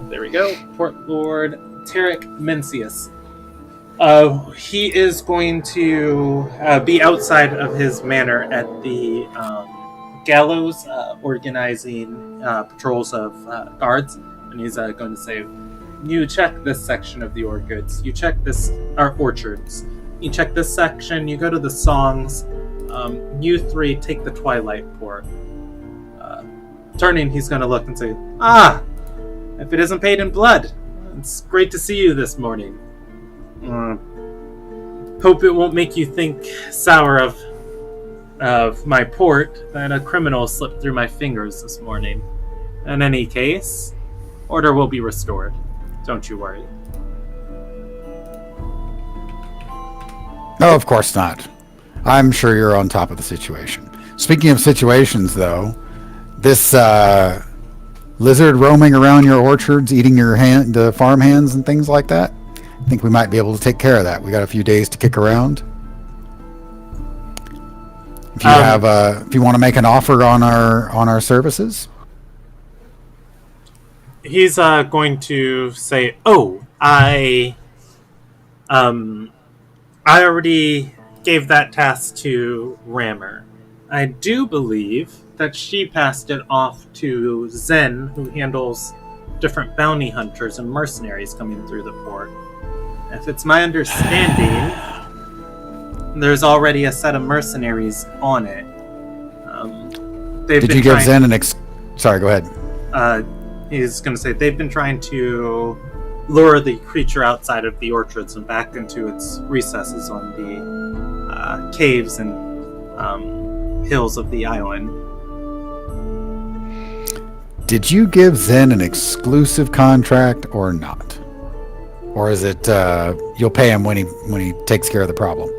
there we go, Port Lord Tarek Mencius. He is going to be outside of his manor at the gallows, organizing patrols of guards, and he's going to say, "You check this section of the orchards. You check orchards. You check this section. You go to the songs. You three take the Twilight Port." Turning, he's going to look and say, "Ah, if it isn't paid in blood, it's great to see you this morning. Hope it won't make you think sour of my port that a criminal slipped through my fingers this morning. In any case, order will be restored. Don't you worry." No, of course not. I'm sure you're on top of the situation. Speaking of situations, though, this lizard roaming around your orchards, eating your the farm hands and things like that, I think we might be able to take care of that. We got a few days to kick around. If you if you want to make an offer on our services, he's going to say, "Oh, I already gave that task to Rammer. I do believe that she passed it off to Zen, who handles different bounty hunters and mercenaries coming through the port. If it's my understanding, there's already a set of mercenaries on it. Did you give Zen an Sorry, go ahead. He's going to say they've been trying to lure the creature outside of the orchards and back into its recesses on the caves and hills of the island. Did you give Zen an exclusive contract or not? Or is it you'll pay him when he takes care of the problem?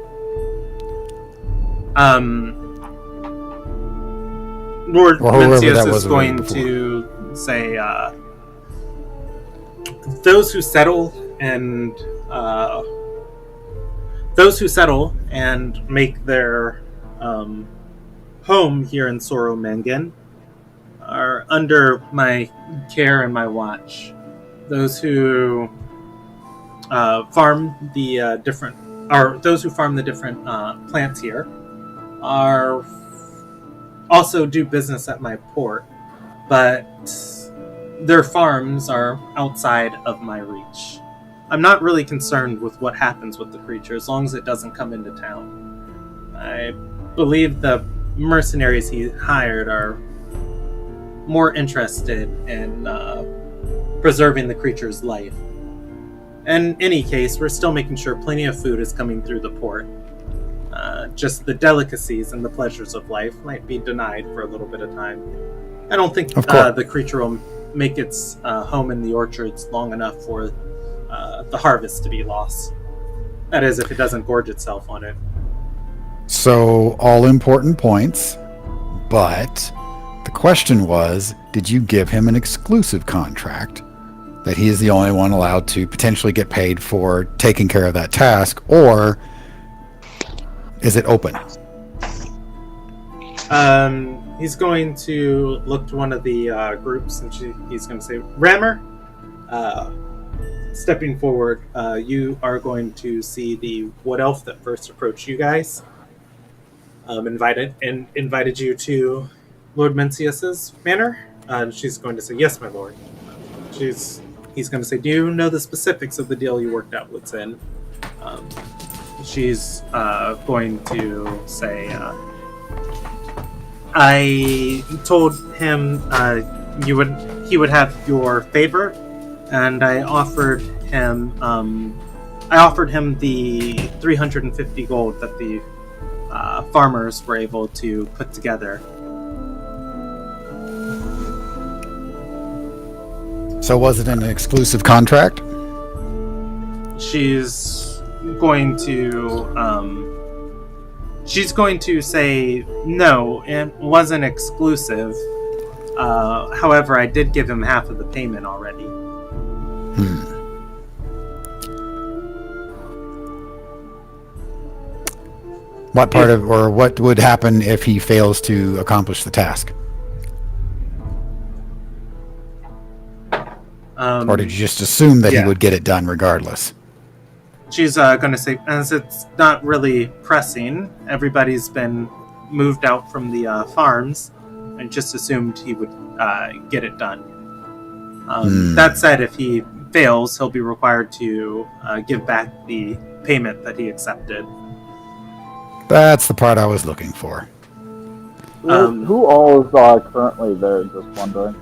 Lord Mencius is going to say those who settle and make their home here in Soromangenn are under my care and my watch. Those who farm the different plants here are also do business at my port, but their farms are outside of my reach. I'm not really concerned with what happens with the creature as long as it doesn't come into town. I believe the mercenaries he hired are more interested in preserving the creature's life. In any case, we're still making sure plenty of food is coming through the port. Just the delicacies and the pleasures of life might be denied for a little bit of time. I don't think the creature will make its home in the orchards long enough for the harvest to be lost. That is, if it doesn't gorge itself on it. So, all important points, but the question was, did you give him an exclusive contract that he is the only one allowed to potentially get paid for taking care of that task, or is it open? He's going to look to one of the groups, and he's going to say, Rammer, stepping forward, you are going to see the wood elf that first approached you guys. Invited you to Lord Mencius's manor. She's going to say, yes, my lord. He's going to say, do you know the specifics of the deal you worked out with Zen? She's going to say, I told him he would have your favor, and I offered him the 350 gold that the farmers were able to put together. So was it an exclusive contract? She's going to say no, it wasn't exclusive. However, I did give him half of the payment already. What part what would happen if he fails to accomplish the task? Or did you just assume that he would get it done regardless? She's going to say, as it's not really pressing, everybody's been moved out from the farms, and just assumed he would get it done. That said, if he fails, he'll be required to give back the payment that he accepted. That's the part I was looking for. Who all is currently there, just wondering?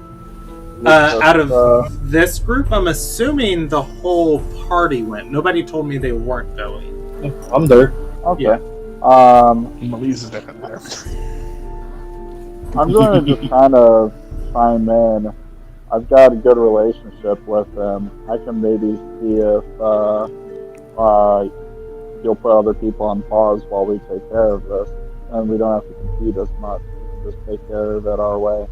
Out of this group, I'm assuming the whole party went. Nobody told me they weren't going. I'm there. Okay. Yeah. Melissa's there. I'm going to just kind of chime in. I've got a good relationship with him. I can maybe see if you'll put other people on pause while we take care of this. and we don't have to compete as much. We can just take care of it our way.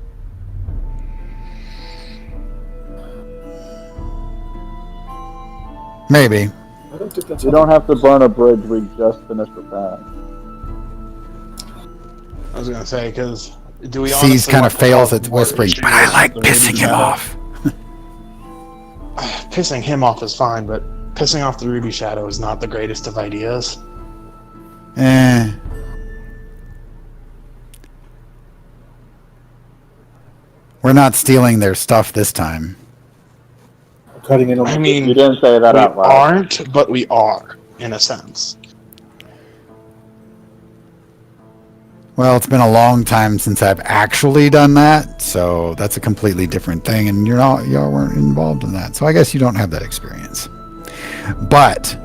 Maybe. I don't think that's We don't have to burn a bridge we just finished repairing. I was gonna say, because do we Seas honestly kind want of to fails cause at more whispering, issues but I like with the pissing Ruby him Shadow? off. Pissing him off is fine, but pissing off the Ruby Shadow is not the greatest of ideas. Eh. We're not stealing their stuff this time. cutting in on I the mean, You didn't say that we out loud. aren't, but we are, in a sense. Well, it's been a long time since I've actually done that, so that's a completely different thing, and y'all weren't involved in that, so I guess you don't have that experience. But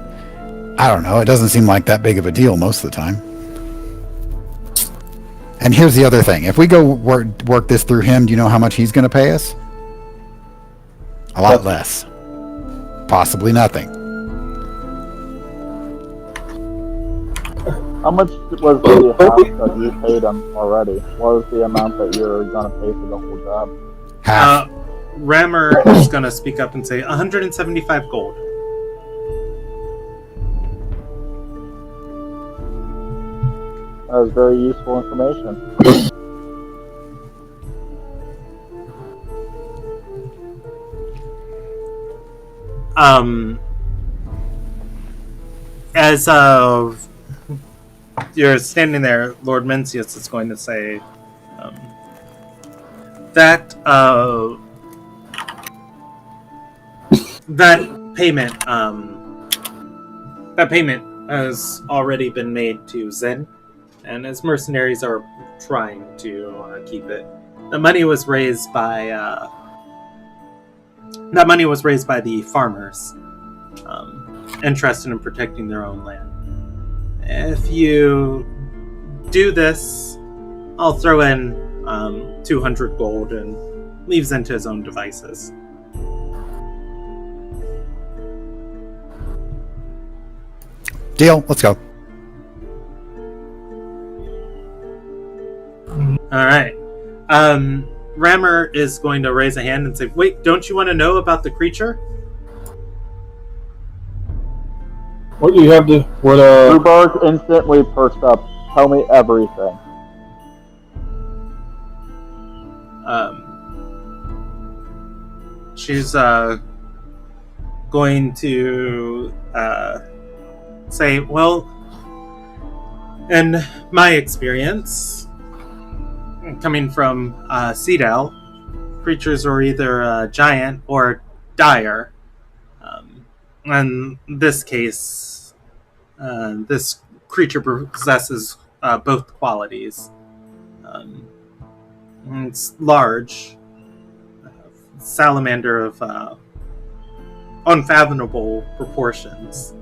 I don't know, it doesn't seem like that big of a deal most of the time. And here's the other thing. If we go work this through him, do you know how much he's going to pay us? A lot less. Possibly nothing. How much was the half that you paid him already? What was the amount that you're going to pay for the whole job? Half. Rammer is going to speak up and say 175 gold. That was very useful information. As you're standing there, Lord Mencius is going to say that that payment has already been made to Zen, and his mercenaries are trying to keep it. The money was raised by the farmers, interested in protecting their own land. If you do this, I'll throw in 200 gold and leave Zen to his own devices. Deal. Let's go. All right. Rammer is going to raise a hand and say, "Wait, don't you want to know about the creature?" What do you have to? What Rubark instantly perked up. Tell me everything. She's going to say, "Well, in my experience, coming from Cedal, creatures are either giant or dire. In this case, this creature possesses both qualities. It's large, salamander of unfathomable proportions,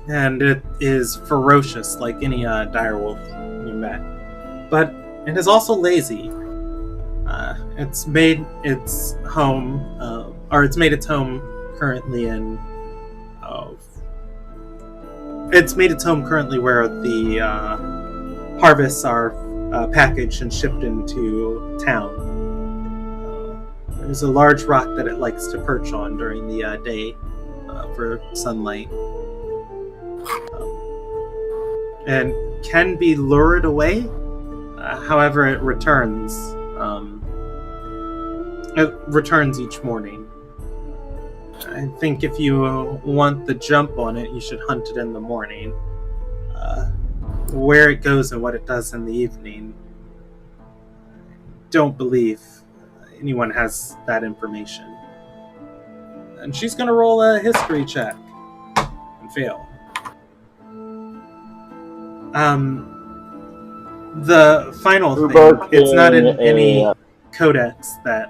and it is ferocious like any direwolf you met. But it is also lazy. It's made its home currently in. It's made its home currently where the harvests are packaged and shipped into town. There's a large rock that it likes to perch on during the day for sunlight, and can be lured away. However, it returns. It returns each morning. I think if you want the jump on it, you should hunt it in the morning. Where it goes and what it does in the evening, don't believe anyone has that information." And she's going to roll a history check and fail. The final thing, it's not in any codex that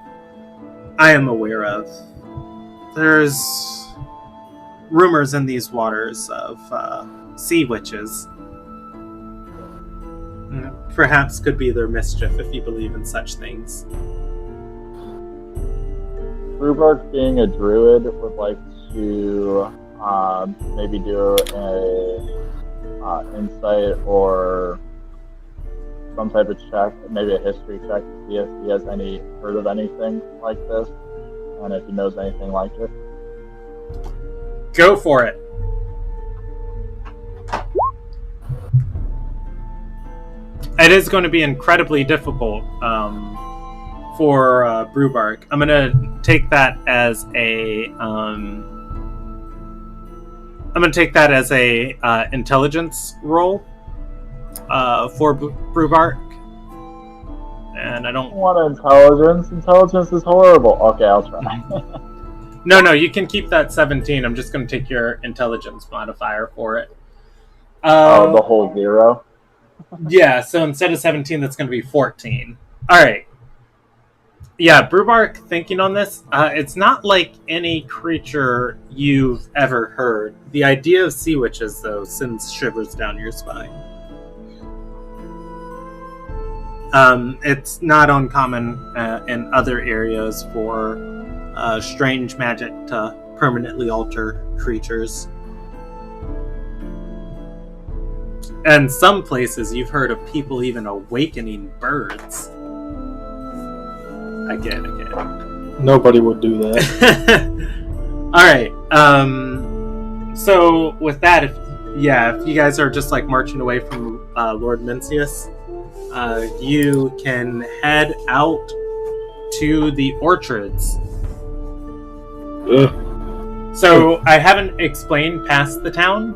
I am aware of. There's rumors in these waters of sea witches. Perhaps could be their mischief if you believe in such things. Rubark, being a druid, would like to maybe do a insight or some type of check, maybe a history check to see if he has heard of anything like this, and if he knows anything like it? Go for it. It is going to be incredibly difficult for Brewbark. I'm going to take that as a intelligence roll for Brewbark. And I don't want intelligence. Intelligence is horrible. Okay, I'll try. No, you can keep that 17. I'm just going to take your intelligence modifier for it. The whole 0? Yeah, so instead of 17, that's going to be 14. All right. Yeah, Brewbark, thinking on this, it's not like any creature you've ever heard. The idea of sea witches, though, sends shivers down your spine. It's not uncommon in other areas for strange magic to permanently alter creatures. And some places you've heard of people even awakening birds. Again. Nobody would do that. Alright, so with that, if you guys are just like marching away from Lord Mencius, you can head out to the orchards. So I haven't explained past the town,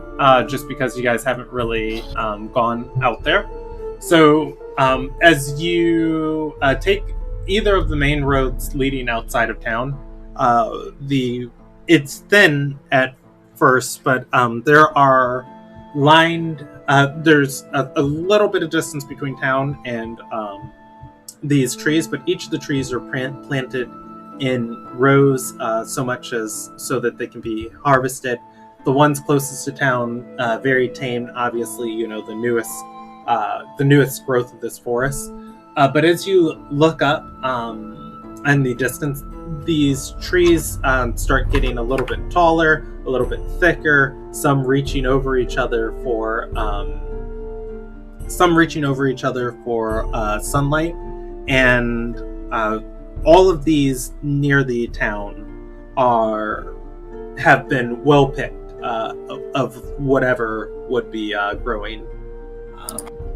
just because you guys haven't really gone out there. So as you take either of the main roads leading outside of town, it's thin at first, but there are lined. There's a little bit of distance between town and these trees, but each of the trees are planted in rows, so much as so that they can be harvested. The ones closest to town, very tame, obviously, the newest growth of this forest. But as you look up in the distance, these trees start getting a little bit taller, a little bit thicker, some reaching over each other for sunlight, and all of these near the town have been well picked of whatever would be growing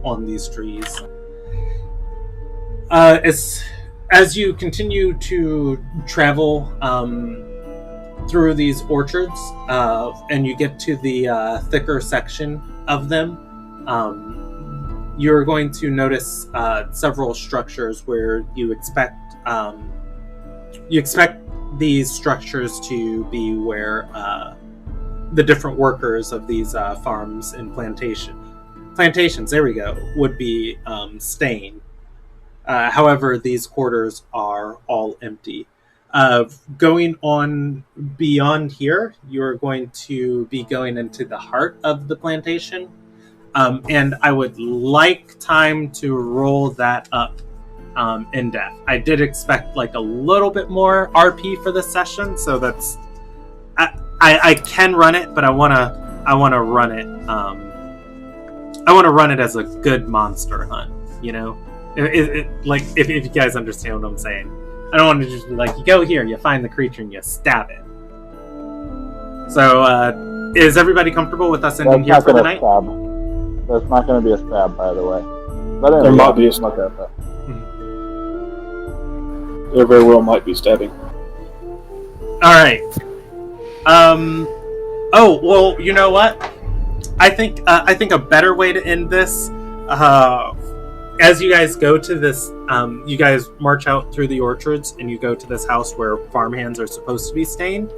on these trees. As you continue to travel through these orchards, and you get to the thicker section of them, you're going to notice several structures where you expect these structures to be where the different workers of these farms and plantations, there we go, would be staying. However, these quarters are all empty. Going on beyond here, you're going to be going into the heart of the plantation. And I would like time to roll that up in depth. I did expect like a little bit more RP for this session, so that's I can run it, but I want to run it. I want to run it as a good monster hunt. Like if you guys understand what I'm saying. I don't want to just be like, you go here, you find the creature, and you stab it. So, is everybody comfortable with us ending here for the night? That's not going to be a stab, by the way. But there might be a look at that. There very well might be stabbing. Alright. Oh, well, you know what? I think a better way to end this, as you guys go to this, you guys march out through the orchards and you go to this house where farmhands are supposed to be staying.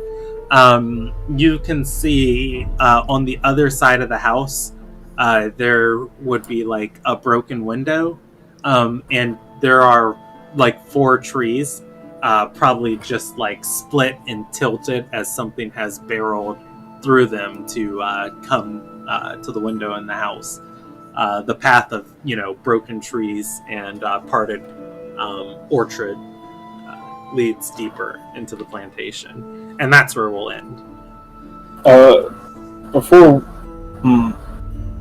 You can see on the other side of the house, there would be like a broken window, and there are like 4 trees, probably just like split and tilted as something has barreled through them to come to the window in the house. The path of broken trees and parted orchard leads deeper into the plantation, and that's where we'll end.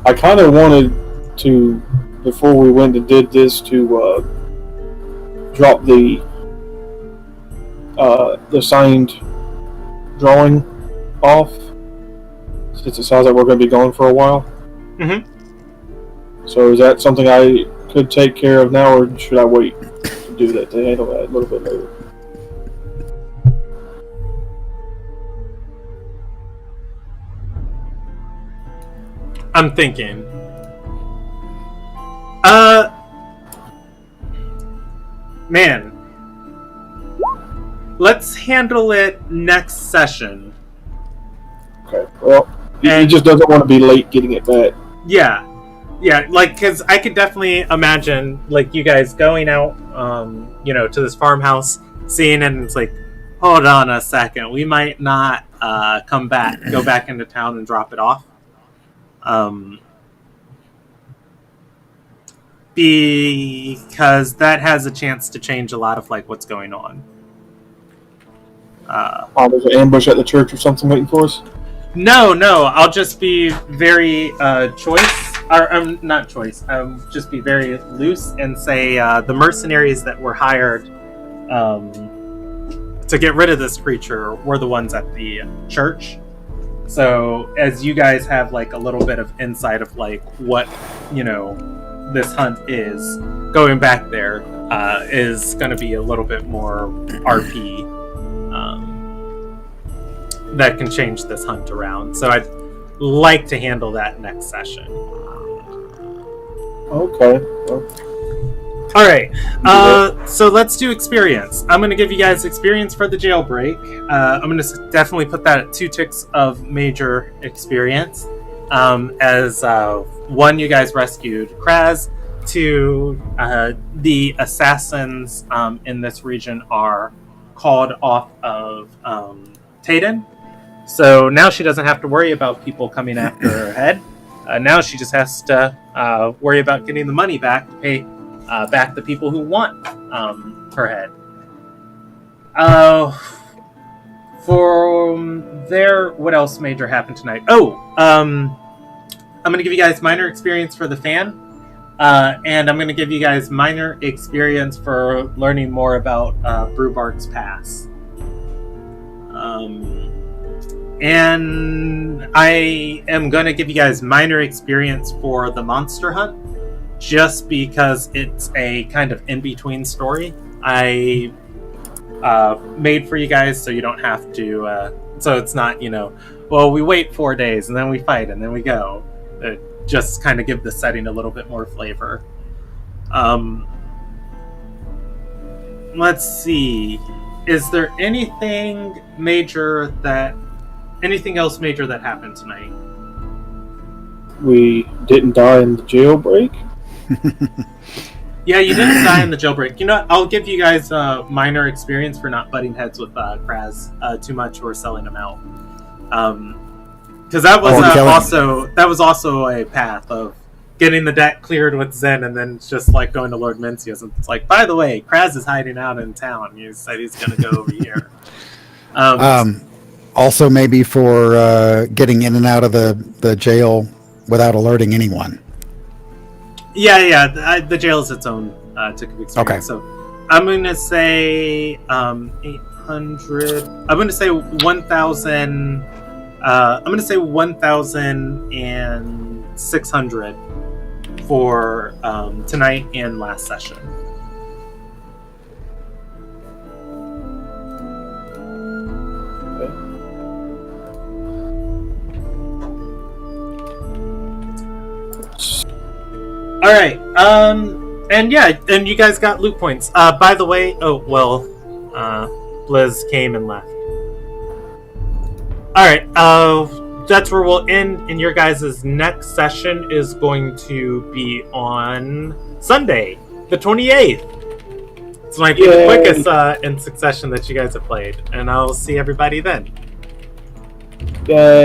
I kind of wanted to, before we went and did this, to drop the signed drawing off, since it sounds like we're going to be gone for a while. Mm-hmm. So is that something I could take care of now, or should I wait to do that, to handle that a little bit later? I'm thinking. Man. Let's handle it next session. Okay. Well, he just doesn't want to be late getting it back. Yeah. Yeah, like, because I could definitely imagine, like, you guys going out, to this farmhouse, seeing it, and it's like, hold on a second, we might not go back into town and drop it off. Because that has a chance to change a lot of, like, what's going on. There's an ambush at the church or something waiting for us? No, I'll just be very just be very loose and say the mercenaries that were hired to get rid of this creature were the ones at the church. So as you guys have like a little bit of insight of like what this hunt is, going back there is going to be a little bit more RP that can change this hunt around. So I'd like to handle that next session. Okay. All right. So let's do experience. I'm going to give you guys experience for the jailbreak. I'm going to definitely put that at 2 ticks of major experience. As one, you guys rescued Kraz. 2, the assassins in this region are called off of Tayden. So now she doesn't have to worry about people coming after her head. Now she just has to worry about getting the money back to pay back the people who want her head. For there, what else major happened tonight? I'm going to give you guys minor experience for the fan. And I'm going to give you guys minor experience for learning more about Brewbark's Pass. And I am going to give you guys minor experience for the monster hunt, just because it's a kind of in-between story I made for you guys, so you don't have to, so it's not, well, we wait 4 days, and then we fight, and then we go. Just kind of give the setting a little bit more flavor. Let's see. Is there anything else major that happened tonight? We didn't die in the jailbreak? Yeah, you didn't die in the jailbreak. You know what? I'll give you guys minor experience for not butting heads with Kraz too much or selling him out. Because that was also a path of getting the debt cleared with Zen, and then just like going to Lord Mencius, and it's like, by the way, Kraz is hiding out in town. He said he's going to go over here. Also, maybe for getting in and out of the jail without alerting anyone. Yeah. The jail is its own tick of experience. Okay. So I'm going to say 800. I'm going to say 1,000. I'm going to say 1,600 for tonight and last session. All right. And you guys got loot points. By the way, Blizz came and left. All right. That's where we'll end. And your guys' next session is going to be on Sunday, the 28th. It's might be the quickest in succession that you guys have played, and I'll see everybody then. Yay.